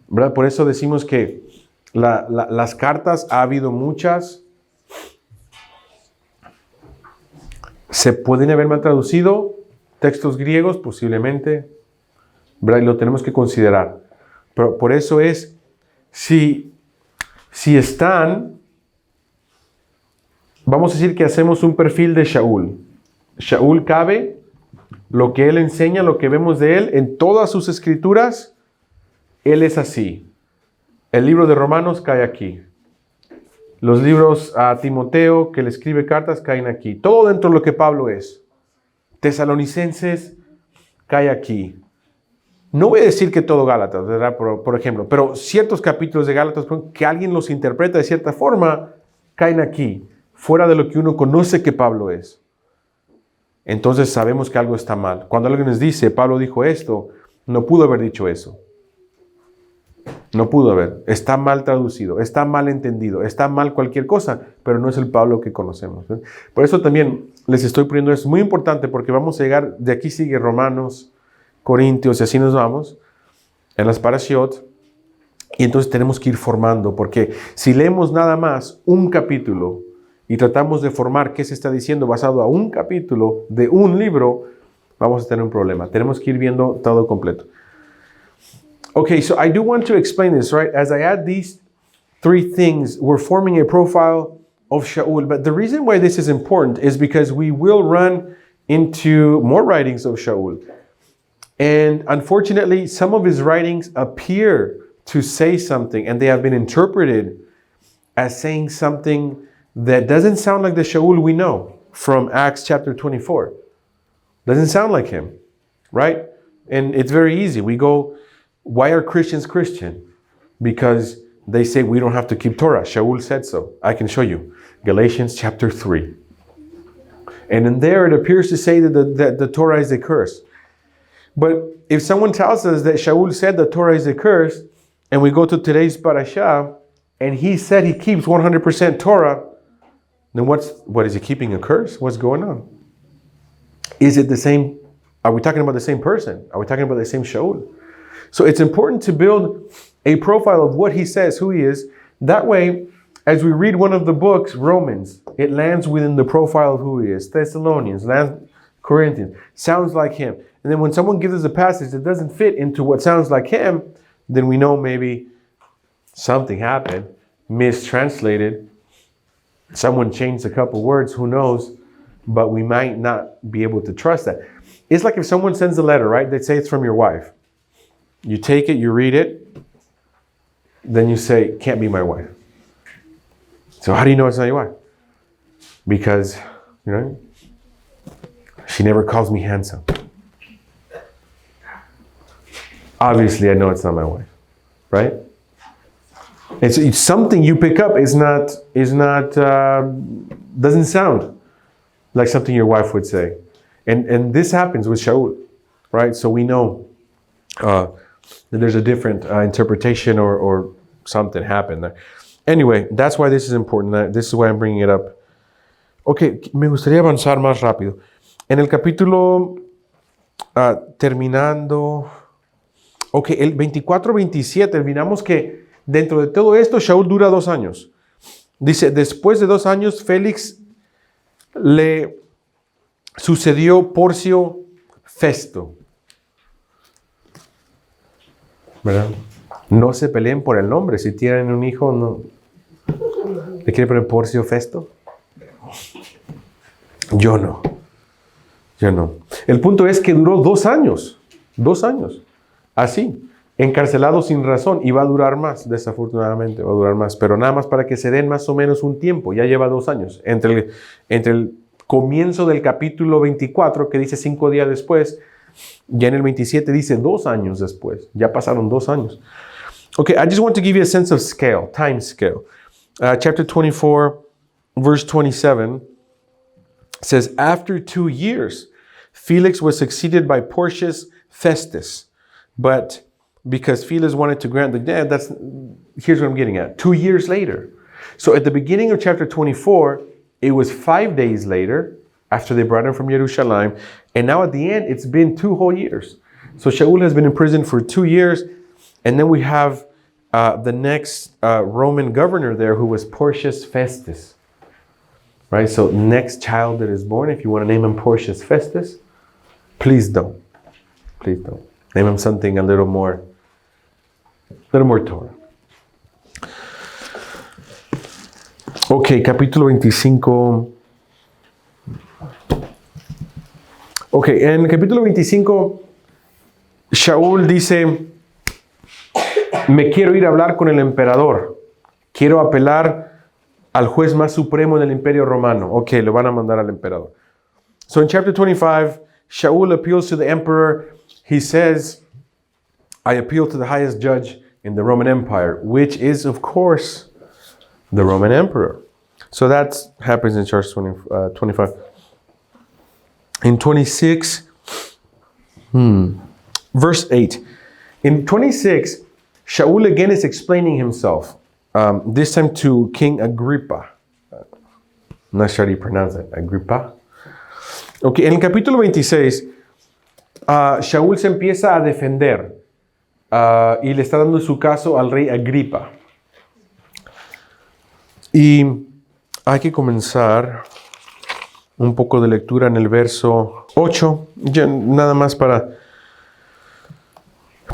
¿verdad? Por eso decimos que las cartas, ha habido muchas, se pueden haber mal traducido, textos griegos posiblemente, ¿verdad? Y lo tenemos que considerar. Pero por eso es, si están, vamos a decir que hacemos un perfil de Shaul. Shaul cabe, lo que él enseña, lo que vemos de él, en todas sus escrituras, él es así. El libro de Romanos cae aquí. Los libros a Timoteo, que le escribe cartas, caen aquí. Todo dentro de lo que Pablo es. Tesalonicenses, cae aquí. No voy a decir que todo Gálatas, ¿verdad? Por ejemplo, pero ciertos capítulos de Gálatas, que alguien los interpreta de cierta forma, caen aquí, fuera de lo que uno conoce que Pablo es. Entonces sabemos que algo está mal. Cuando alguien nos dice, Pablo dijo esto, no pudo haber dicho eso. No pudo haber. Está mal traducido, está mal entendido, está mal cualquier cosa, pero no es el Pablo que conocemos. Por eso también les estoy poniendo esto. Es muy importante porque vamos a llegar, de aquí sigue Romanos, Corintios, y así nos vamos, en las parashiot, y entonces tenemos que ir formando, porque si leemos nada más un capítulo y tratamos de formar qué se está diciendo basado a un capítulo de un libro, vamos a tener un problema. Tenemos que ir viendo todo completo. Okay, so I do want to explain this, right? As I add these three things, we're forming a profile of Shaul, but the reason why this is important is because we will run into more writings of Shaul. And unfortunately, some of his writings appear to say something, and they have been interpreted as saying something that doesn't sound like the Shaul we know from Acts chapter 24. Doesn't sound like him, right? And it's very easy. We go, why are Christians Christian? Because they say we don't have to keep Torah. Shaul said so. I can show you. Galatians chapter 3. And in there, it appears to say that the Torah is a curse. But if someone tells us that Shaul said the Torah is a curse, and we go to today's parasha, and he said he keeps 100% Torah, then what is he keeping a curse? What's going on? Is it the same? Are we talking about the same person? Are we talking about the same Shaul? So it's important to build a profile of what he says, who he is. That way, as we read one of the books, Romans, it lands within the profile of who he is. Thessalonians, Corinthians, sounds like him. And then when someone gives us a passage that doesn't fit into what sounds like him, then we know maybe something happened, mistranslated. Someone changed a couple words, who knows? But we might not be able to trust that. It's like if someone sends a letter, right? They say it's from your wife. You take it, you read it, then you say, can't be my wife. So how do you know it's not your wife? Because, she never calls me handsome. Obviously, I know it's not my wife. right? It's something you pick up doesn't sound like something your wife would say. And this happens with Shaul, right? So we know that there's a different interpretation or something happened there. Anyway, that's why this is important. This is why I'm bringing it up. Ok, me gustaría avanzar más rápido. En el capítulo terminando... Ok, el 24-27, miramos que dentro de todo esto, Shaul dura 2 años. Dice, después de 2 años, Félix le sucedió Porcio Festo. ¿Verdad? No se peleen por el nombre. Si tienen un hijo, no. ¿Le quiere poner Porcio Festo? Yo no. El punto es que duró 2 años. 2 años. Así. Encarcelado sin razón. Y va a durar más, desafortunadamente. Va a durar más. Pero nada más para que se den más o menos un tiempo. Ya lleva 2 años. Entre el comienzo del capítulo 24, que dice 5 días después, ya en el 27 dice 2 años después. Ya pasaron 2 años. Okay, I just want to give you a sense of scale, time scale. Chapter 24, verse 27 says, after 2 years, Felix was succeeded by Porcius Festus. But because Felix wanted to grant the debt, here's what I'm getting at. 2 years later. So at the beginning of chapter 24, it was 5 days later, after they brought him from Jerusalem. And now at the end, it's been 2 whole years. So Shaul has been in prison for 2 years. And then we have the next Roman governor there, who was Porcius Festus. Right? So next child that is born, if you want to name him Porcius Festus, please don't. Please don't. Name him something a little more Torah. Ok, capítulo 25. Ok, en el capítulo 25, Shaul dice, me quiero ir a hablar con el emperador. Quiero apelar al juez más supremo del imperio romano. Ok, lo van a mandar al emperador. So in chapter 25, Shaul appeals to the emperor. He says, I appeal to the highest judge in the Roman Empire, which is, of course, the Roman emperor. So that happens in chapter 25. In 26, verse 8. In 26, Shaul again is explaining himself, this time to King Agrippa. I'm not sure how you pronounce it. Agrippa. Okay, en el capítulo 26, Shaul se empieza a defender y le está dando su caso al rey Agripa. Y hay que comenzar un poco de lectura en el verso 8, ya nada más para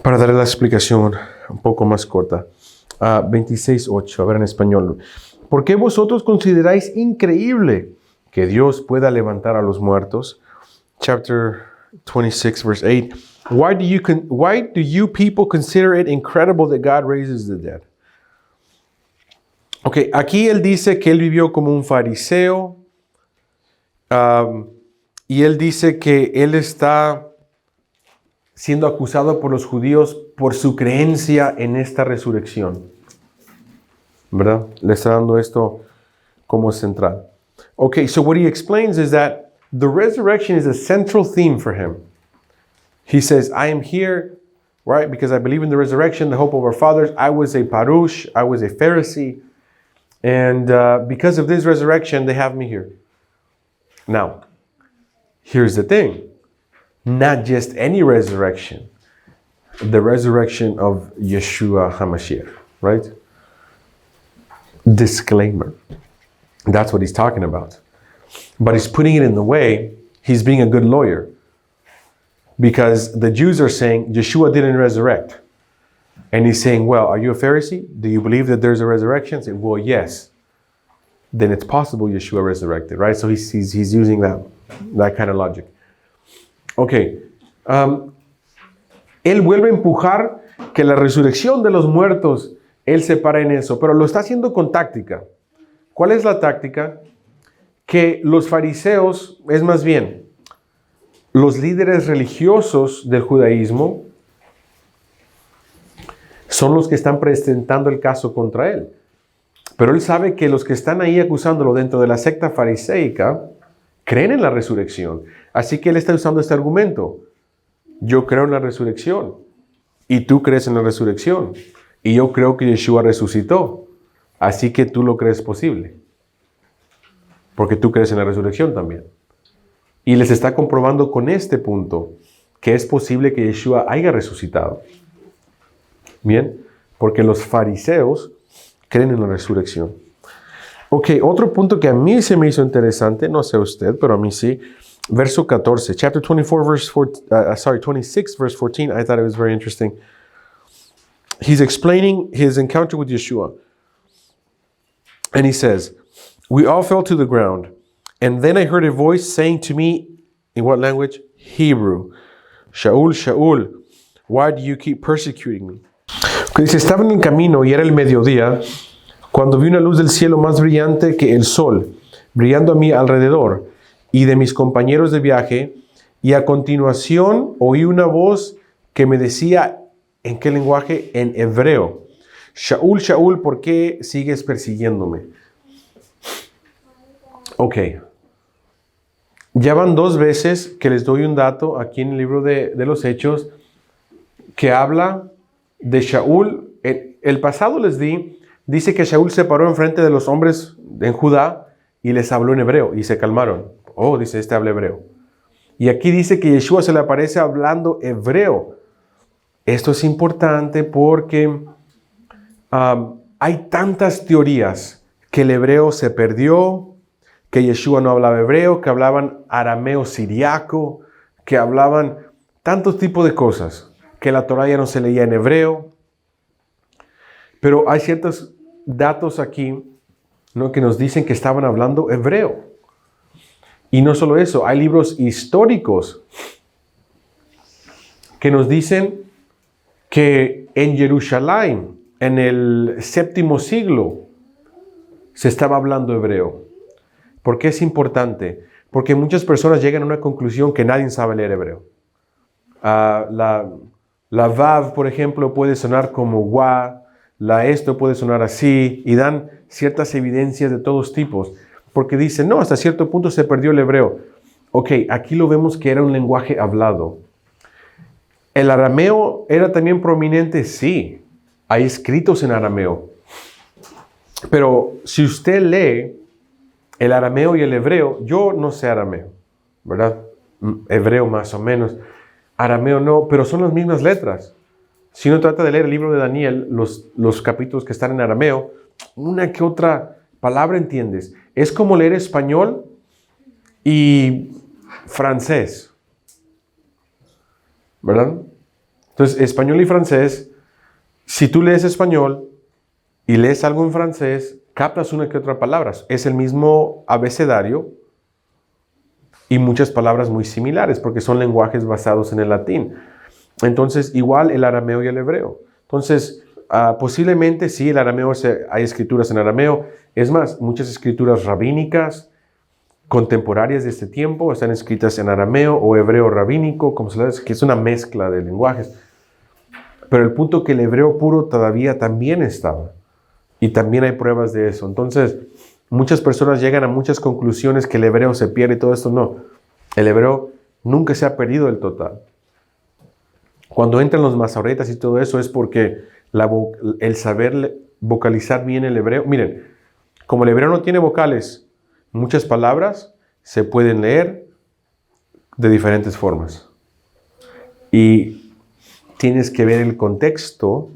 darle la explicación un poco más corta. 26:8, a ver en español. ¿Por qué vosotros consideráis increíble que Dios pueda levantar a los muertos? Chapter 26, verse 8. Why do you people consider it incredible that God raises the dead? Ok, aquí él dice que él vivió como un fariseo. Y él dice que él está siendo acusado por los judíos por su creencia en esta resurrección. ¿Verdad? Le está dando esto como central. Okay, so what he explains is that the resurrection is a central theme for him. He says, I am here, right, because I believe in the resurrection, the hope of our fathers. I was a Parush, I was a Pharisee, and because of this resurrection, they have me here. Now, here's the thing. Not just any resurrection. The resurrection of Yeshua HaMashiach, right? Disclaimer. That's what he's talking about. But he's putting it in the way, he's being a good lawyer. Because the Jews are saying, Yeshua didn't resurrect. And he's saying, well, are you a Pharisee? Do you believe that there's a resurrection? Say, well, yes. Then it's possible Yeshua resurrected, right? So he's using that kind of logic. Okay. Él vuelve a empujar que la resurrección de los muertos, él se para en eso, pero lo está haciendo con táctica. ¿Cuál es la táctica? Que los fariseos, es más bien, los líderes religiosos del judaísmo, son los que están presentando el caso contra él. Pero él sabe que los que están ahí acusándolo dentro de la secta fariseica creen en la resurrección. Así que él está usando este argumento. Yo creo en la resurrección. Y tú crees en la resurrección. Y yo creo que Yeshua resucitó. Así que tú lo crees posible. Porque tú crees en la resurrección también. Y les está comprobando con este punto que es posible que Yeshua haya resucitado. Bien, porque los fariseos creen en la resurrección. Ok, otro punto que a mí se me hizo interesante, no sé usted, pero a mí sí. Verso 14, chapter 24, verse 26, verse 14. I thought it was very interesting. He's explaining his encounter with Yeshua. And he says, we all fell to the ground. And then I heard a voice saying to me, in what language? Hebrew. Shaul, Shaul, why do you keep persecuting me? Que dice, estaba en el camino y era el mediodía, cuando vi una luz del cielo más brillante que el sol, brillando a mi alrededor y de mis compañeros de viaje, y a continuación oí una voz que me decía, ¿en qué lenguaje? En hebreo. Shaul, Shaul, ¿por qué sigues persiguiéndome? Ok. Ya van 2 veces que les doy un dato aquí en el libro de los Hechos que habla de Shaul. El pasado les dice que Shaul se paró enfrente de los hombres en Judá y les habló en hebreo y se calmaron. Oh, dice, este habla hebreo. Y aquí dice que Yeshua se le aparece hablando hebreo. Esto es importante porque hay tantas teorías que el hebreo se perdió, que Yeshua no hablaba hebreo, que hablaban arameo siriaco, que hablaban tantos tipos de cosas, que la Torá ya no se leía en hebreo. Pero hay ciertos datos aquí, ¿no?, que nos dicen que estaban hablando hebreo. Y no solo eso, hay libros históricos que nos dicen que en Jerusalén, en el 7º siglo, se estaba hablando hebreo. ¿Por qué es importante? Porque muchas personas llegan a una conclusión que nadie sabe leer hebreo. La Vav, por ejemplo, puede sonar como Wa, la esto puede sonar así, y dan ciertas evidencias de todos tipos, porque dicen, no, hasta cierto punto se perdió el hebreo. Ok, aquí lo vemos que era un lenguaje hablado. ¿El arameo era también prominente? Sí, hay escritos en arameo. Pero si usted lee el arameo y el hebreo, yo no sé arameo, ¿verdad? Hebreo más o menos. Arameo no, pero son las mismas letras. Si uno trata de leer el libro de Daniel, los capítulos que están en arameo, una que otra palabra entiendes. Es como leer español y francés, ¿verdad? Entonces, español y francés, si tú lees español y lees algo en francés, captas una que otra palabra. Es el mismo abecedario y muchas palabras muy similares porque son lenguajes basados en el latín. Entonces, igual el arameo y el hebreo. Entonces, posiblemente sí, el arameo, hay escrituras en arameo. Es más, muchas escrituras rabínicas contemporáneas de este tiempo están escritas en arameo o hebreo rabínico, como se le dice, que es una mezcla de lenguajes. Pero el punto que el hebreo puro todavía también estaba. Y también hay pruebas de eso. Entonces, muchas personas llegan a muchas conclusiones que el hebreo se pierde y todo esto. No, el hebreo nunca se ha perdido del total. Cuando entran los masoretas y todo eso es porque el saber vocalizar bien el hebreo. Miren, como el hebreo no tiene vocales, muchas palabras se pueden leer de diferentes formas. Y tienes que ver el contexto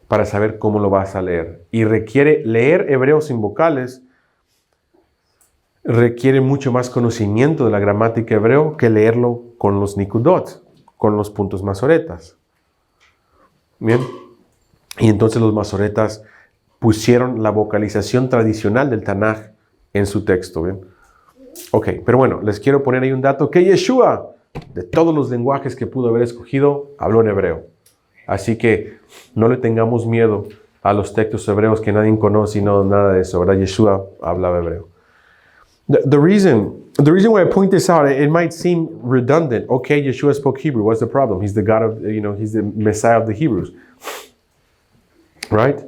para saber cómo lo vas a leer. Y leer hebreo sin vocales requiere mucho más conocimiento de la gramática hebreo que leerlo con los nikudot, con los puntos masoretas. Bien. Y entonces los masoretas pusieron la vocalización tradicional del Tanaj en su texto. Bien. Ok, pero bueno, les quiero poner ahí un dato que Yeshua, de todos los lenguajes que pudo haber escogido, habló en hebreo. Así que no le tengamos miedo a los textos hebreos que nadie conoce y no nada de eso, ¿verdad? Yeshua hablaba hebreo. The reason why I point this out, it might seem redundant. Okay, Yeshua spoke Hebrew. What's the problem? He's the God of, he's the Messiah of the Hebrews. right?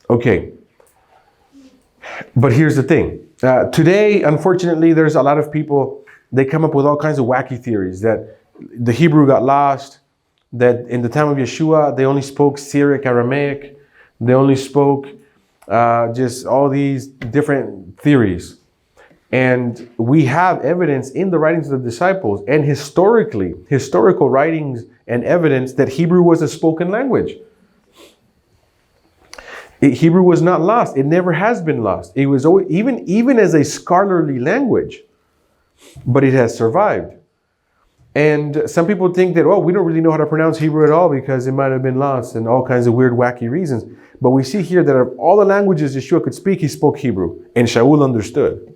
Okay. But here's the thing. Today, unfortunately, there's a lot of people, they come up with all kinds of wacky theories that the Hebrew got lost, that in the time of Yeshua, they only spoke Syriac, Aramaic, they only spoke just all these different theories. And we have evidence in the writings of the disciples and historical writings and evidence that Hebrew was a spoken language. Hebrew was not lost. It never has been lost. It was always, even as a scholarly language, but it has survived. And some people think that, we don't really know how to pronounce Hebrew at all because it might have been lost and all kinds of weird, wacky reasons. But we see here that of all the languages Yeshua could speak, he spoke Hebrew. And Shaul understood.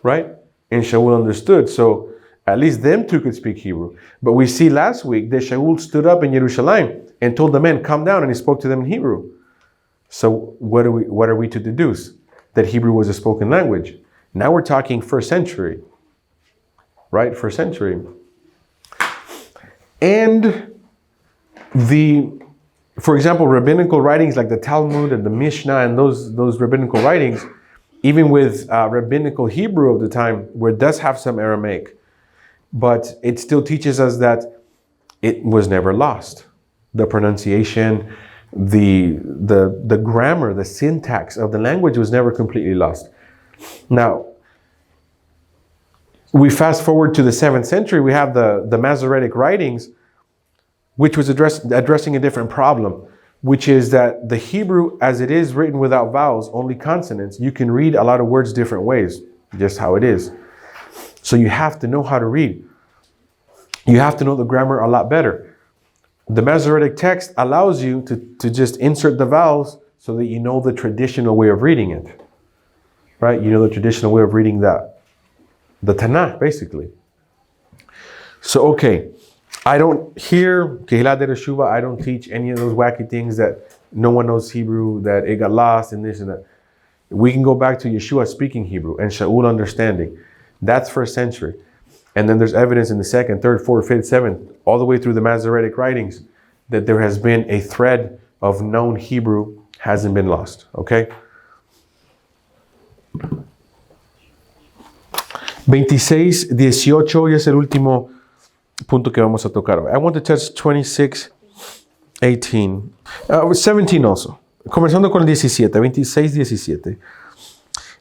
Right? And Shaul understood. So at least them two could speak Hebrew. But we see last week that Shaul stood up in Jerusalem and told the men, come down, and he spoke to them in Hebrew. So what are we to deduce? That Hebrew was a spoken language. Now we're talking first century. Right? First century. And for example, rabbinical writings like the Talmud and the Mishnah and those rabbinical writings, even with rabbinical Hebrew of the time, where it does have some Aramaic, but it still teaches us that it was never lost. The pronunciation, the grammar, the syntax of the language was never completely lost. Now, we fast forward to the 7th century, we have the Masoretic writings, which was addressing a different problem, which is that the Hebrew, as it is written without vowels, only consonants, you can read a lot of words different ways, just how it is. So you have to know how to read. You have to know the grammar a lot better. The Masoretic text allows you to just insert the vowels so that you know the traditional way of reading it. Right? You know the traditional way of reading the Tanakh, basically. So, okay. I don't teach any of those wacky things that no one knows Hebrew, that it got lost and this and that. We can go back to Yeshua speaking Hebrew and Shaul understanding. That's first century. And then there's evidence in the 2nd, 3rd, 4th, 5th, 7th, all the way through the Masoretic writings, that there has been a thread of known Hebrew hasn't been lost. Okay? 26:18 y es el último punto que vamos a tocar. I want to touch 26:18. 17 also. Comenzando con el 17, 26:17.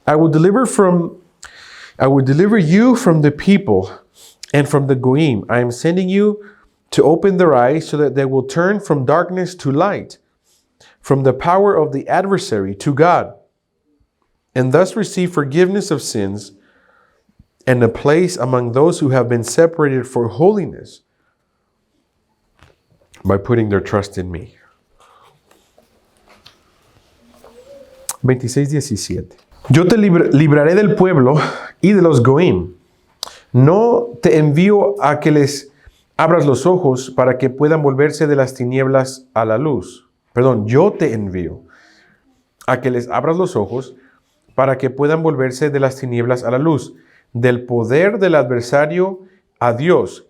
I will deliver you from the people and from the Goyim. I am sending you to open their eyes so that they will turn from darkness to light, from the power of the adversary to God, and thus receive forgiveness of sins and a place among those who have been separated for holiness by putting their trust in me. 26:17. Yo te libraré del pueblo y de los Goim. No te envío a que les abras los ojos para que puedan volverse de las tinieblas a la luz. Perdón, yo te envío a que les abras los ojos para que puedan volverse de las tinieblas a la luz, del poder del adversario a Dios,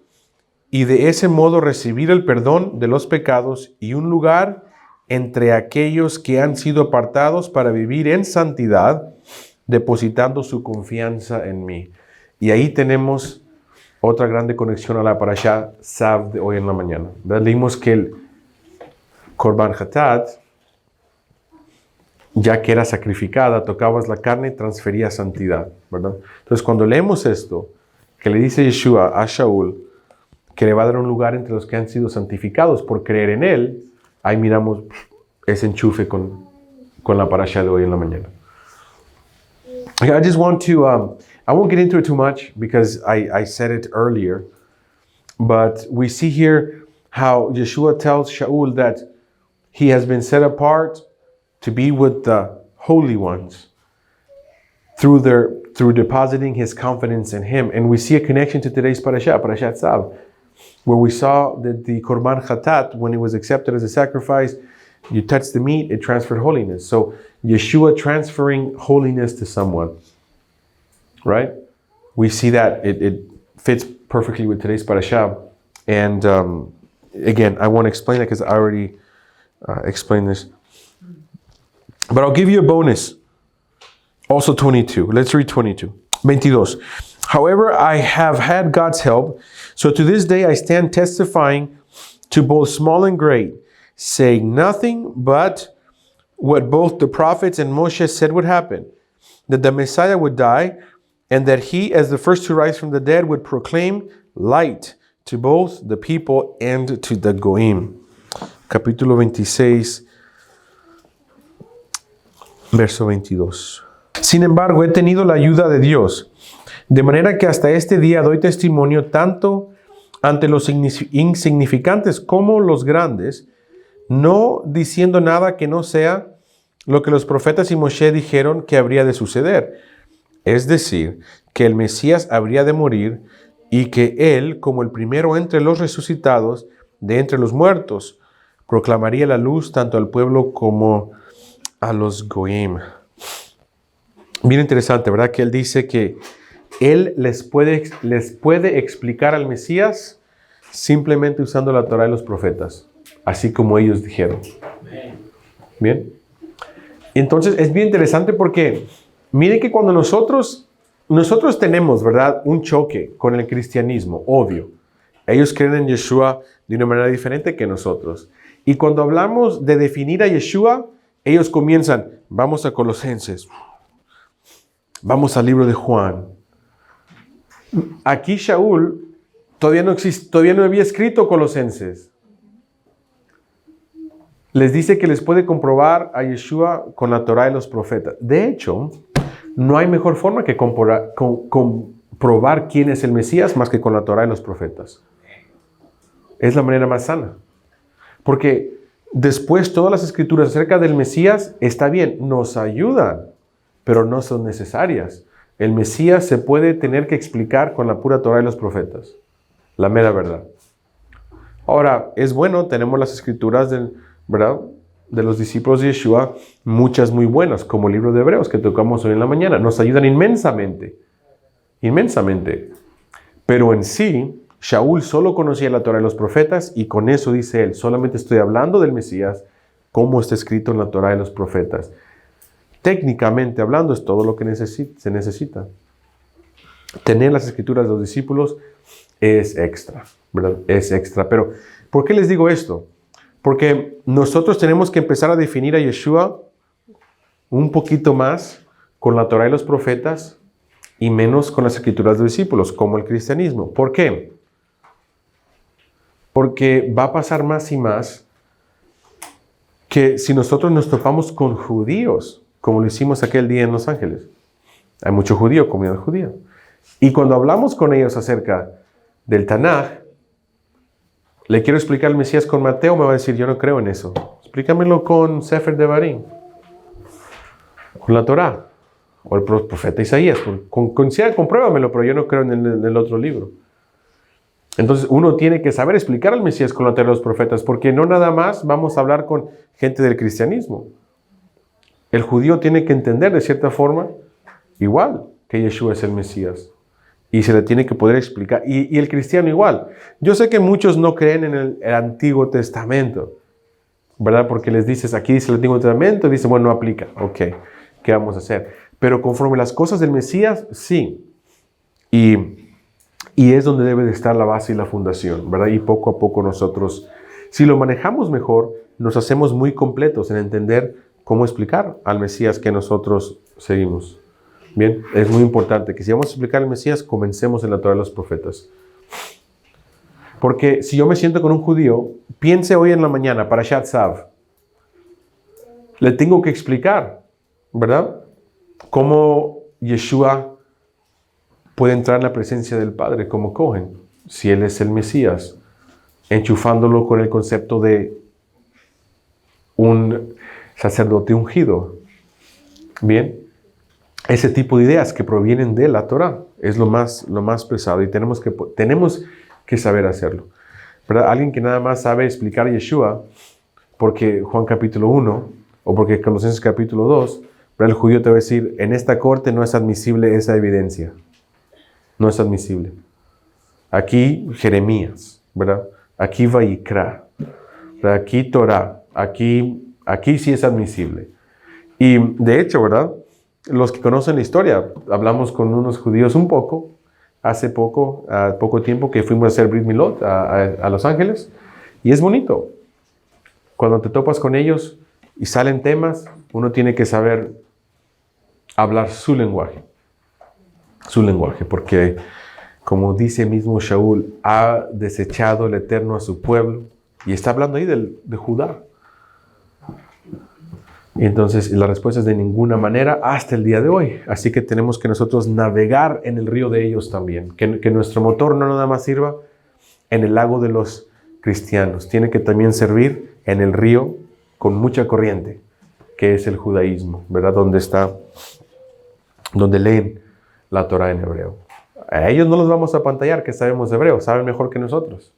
y de ese modo recibir el perdón de los pecados y un lugar entre aquellos que han sido apartados para vivir en santidad, depositando su confianza en mí. Y ahí tenemos otra grande conexión a la parashá Tzav de hoy en la mañana. Leímos que el Korban Hatat, ya que era sacrificada, tocabas la carne y transfería santidad, ¿verdad? Entonces, cuando leemos esto, que le dice Yeshua a Shaul, que le va a dar un lugar entre los que han sido santificados por creer en él, ahí miramos ese enchufe con la parashá de hoy en la mañana. I just want to, I won't get into it too much because I said it earlier, but we see here how Yeshua tells Shaul that he has been set apart to be with the holy ones through depositing his confidence in him. And we see a connection to today's parashat Tzav, where we saw that the Korban Hatat, when it was accepted as a sacrifice, you touch the meat, it transferred holiness. So Yeshua transferring holiness to someone, right? We see that it fits perfectly with today's parasha. And again, I want to explain that because I already explain this. But I'll give you a bonus. Also 22. Let's read 22. 22. However, I have had God's help, so to this day I stand testifying to both small and great, saying nothing but what both the prophets and Moshe said would happen, that the Messiah would die, and that he, as the first to rise from the dead, would proclaim light to both the people and to the Goim. Capítulo 26, verso 22. Sin embargo, he tenido la ayuda de Dios, de manera que hasta este día doy testimonio tanto ante los insignificantes como los grandes, no diciendo nada que no sea lo que los profetas y Moshe dijeron que habría de suceder. Es decir, que el Mesías habría de morir y que él, como el primero entre los resucitados de entre los muertos, proclamaría la luz tanto al pueblo como a los Goim. Bien interesante, ¿verdad? Que él dice que él les puede explicar al Mesías simplemente usando la Torá y los profetas, así como ellos dijeron. Bien. Entonces es bien interesante porque miren que cuando nosotros tenemos, ¿verdad?, un choque con el cristianismo, obvio. Ellos creen en Yeshua de una manera diferente que nosotros. Y cuando hablamos de definir a Yeshua, ellos comienzan, vamos a Colosenses, vamos al libro de Juan. Aquí Shaul todavía no había escrito Colosenses. Les dice que les puede comprobar a Yeshua con la Torá y los profetas. De hecho, no hay mejor forma que comprobar quién es el Mesías más que con la Torá y los profetas. Es la manera más sana. Porque después todas las escrituras acerca del Mesías, está bien, nos ayudan, pero no son necesarias. El Mesías se puede tener que explicar con la pura Torá y los profetas. La mera verdad. Ahora, es bueno, tenemos las escrituras ¿verdad?, de los discípulos de Yeshua, muchas muy buenas, como el libro de Hebreos que tocamos hoy en la mañana. Nos ayudan inmensamente. Inmensamente. Pero en sí, Shaul solo conocía la Torá y los profetas, y con eso dice él, solamente estoy hablando del Mesías, como está escrito en la Torá y los profetas. Técnicamente hablando, es todo lo que se necesita. Tener las escrituras de los discípulos es extra, ¿verdad? Es extra. Pero, ¿por qué les digo esto? Porque nosotros tenemos que empezar a definir a Yeshua un poquito más con la Torá y los profetas y menos con las escrituras de los discípulos, como el cristianismo. ¿Por qué? Porque va a pasar más y más que si nosotros nos topamos con judíos, como lo hicimos aquel día en Los Ángeles. Hay mucho judío, comunidad judía. Y cuando hablamos con ellos acerca del Tanaj, le quiero explicar el Mesías con Mateo, me va a decir, yo no creo en eso. Explícamelo con Sefer Devarim, con la Torá, o el profeta Isaías. Compruébamelo, pero yo no creo en el otro libro. Entonces uno tiene que saber explicar al Mesías con la Torá de los profetas, porque no nada más vamos a hablar con gente del cristianismo. El judío tiene que entender de cierta forma, igual, que Yeshua es el Mesías. Y se le tiene que poder explicar. Y el cristiano igual. Yo sé que muchos no creen en el Antiguo Testamento, ¿verdad? Porque les dices, aquí dice el Antiguo Testamento, y dice, bueno, no aplica. Ok, ¿qué vamos a hacer? Pero conforme las cosas del Mesías, sí. Y es donde debe de estar la base y la fundación, ¿verdad? Y poco a poco nosotros, si lo manejamos mejor, nos hacemos muy completos en entender cómo explicar al Mesías que nosotros seguimos. Bien, es muy importante que si vamos a explicar al Mesías, comencemos en la Torá de los profetas. Porque si yo me siento con un judío, piense hoy en la mañana, para Parashat Tzav, le tengo que explicar, ¿verdad?, cómo Yeshua puede entrar en la presencia del Padre como Cohen, si Él es el Mesías, enchufándolo con el concepto de un sacerdote ungido. Bien. Ese tipo de ideas que provienen de la Torá es lo más pesado y tenemos que saber hacerlo, ¿verdad? Alguien que nada más sabe explicar a Yeshua porque Juan capítulo 1 o porque Colosenses capítulo 2, ¿verdad? El judío te va a decir, en esta corte no es admisible esa evidencia. No es admisible. Aquí Jeremías, ¿verdad? Aquí Vayikra, ¿verdad? Aquí Torá. Aquí sí es admisible. Y de hecho, ¿verdad? Los que conocen la historia, hablamos con unos judíos un poco, hace poco tiempo que fuimos a hacer Brit Milot a Los Ángeles, y es bonito. Cuando te topas con ellos y salen temas, uno tiene que saber hablar su lenguaje, porque como dice mismo Shaul, ha desechado el Eterno a su pueblo, y está hablando ahí de Judá. Y entonces la respuesta es de ninguna manera hasta el día de hoy. Así que tenemos que nosotros navegar en el río de ellos también. Que nuestro motor no nada más sirva en el lago de los cristianos. Tiene que también servir en el río con mucha corriente, que es el judaísmo, ¿verdad? Donde leen la Torah en hebreo. A ellos no los vamos a apantallar, que sabemos hebreo, saben mejor que nosotros.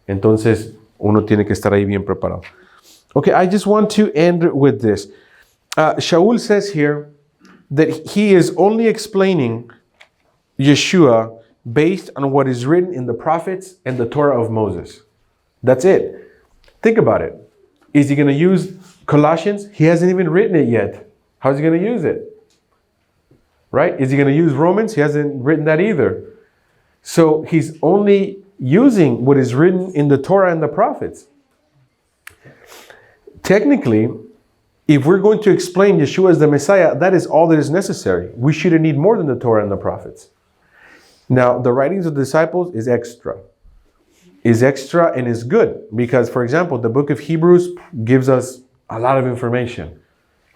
Entonces uno tiene que estar ahí bien preparado. Okay, I just want to end with this. Shaul says here that he is only explaining Yeshua based on what is written in the prophets and the Torah of Moses. That's it. Think about it. Is he going to use Colossians? He hasn't even written it yet. How's he going to use it? Right? Is he going to use Romans? He hasn't written that either. So he's only using what is written in the Torah and the prophets. Technically, if we're going to explain Yeshua as the Messiah, that is all that is necessary. We shouldn't need more than the Torah and the prophets. Now, the writings of the disciples is extra. Is extra and is good. Because, for example, the book of Hebrews gives us a lot of information.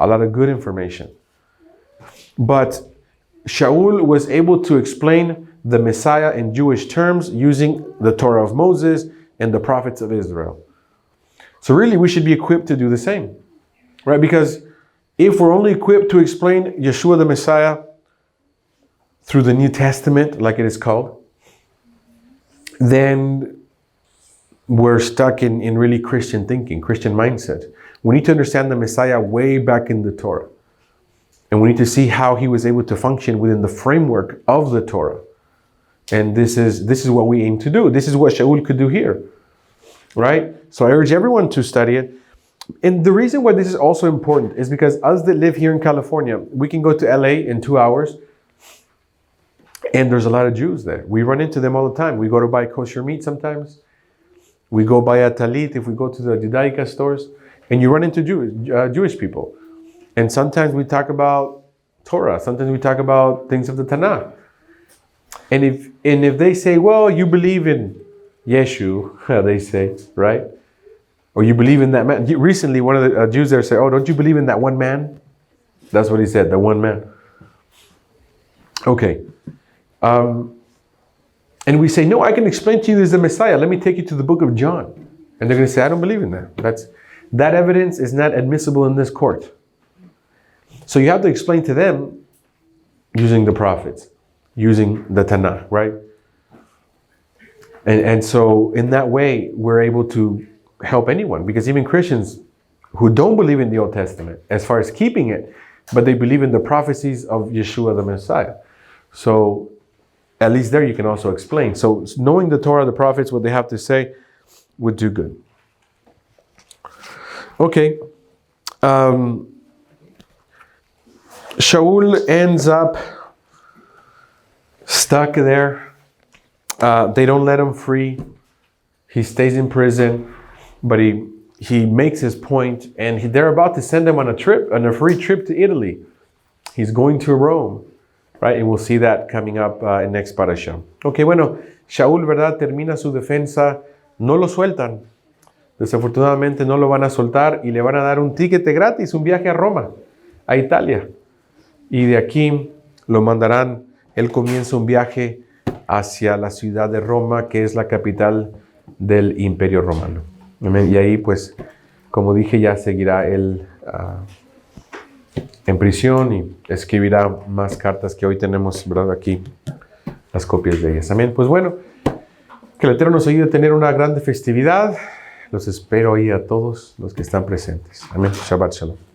A lot of good information. But Shaul was able to explain the Messiah in Jewish terms using the Torah of Moses and the prophets of Israel. So really, we should be equipped to do the same, right? Because if we're only equipped to explain Yeshua the Messiah through the New Testament, like it is called, then we're stuck in really Christian thinking, Christian mindset. We need to understand the Messiah way back in the Torah. And we need to see how he was able to function within the framework of the Torah. And this is what we aim to do. This is what Shaul could do here. Right? So I urge everyone to study it. And the reason why this is also important is because us that live here in California, we can go to LA in 2 hours, and there's a lot of Jews there. We run into them all the time. We go to buy kosher meat sometimes. We go buy a talit if we go to the Judaica stores, and you run into Jewish people. And sometimes we talk about Torah. Sometimes we talk about things of the Tanakh. And if they say, well, you believe in Yeshu, they say, right? Or you believe in that man. Recently, one of the Jews there said, oh, don't you believe in that one man? That's what he said, the one man. Okay. And we say, no, I can explain to you there's the Messiah. Let me take you to the book of John. And they're going to say, I don't believe in that. That evidence is not admissible in this court. So you have to explain to them using the prophets, using the Tanakh, right? And so in that way, we're able to help anyone, because even Christians who don't believe in the Old Testament, as far as keeping it, but they believe in the prophecies of Yeshua the Messiah. So at least there you can also explain. So knowing the Torah, the prophets, what they have to say would do good. Okay. Shaul ends up stuck there. They don't let him free. He stays in prison, but he makes his point, and they're about to send him on a free trip to Italy. He's going to Rome, right? And we'll see that coming up in next parasha. Okay, bueno, Shaul, ¿verdad? Termina su defensa, no lo sueltan. Desafortunadamente no lo van a soltar y le van a dar un tiquete gratis, un viaje a Roma, a Italia. Y de aquí lo mandarán, él comienza un viaje hacia la ciudad de Roma, que es la capital del Imperio Romano. Y ahí, pues, como dije, ya seguirá él en prisión y escribirá más cartas que hoy tenemos, ¿verdad? Aquí, las copias de ellas. Amén. Pues bueno, que el Eterno nos ayude a tener una grande festividad. Los espero ahí a todos los que están presentes. Amén. Shabbat Shalom.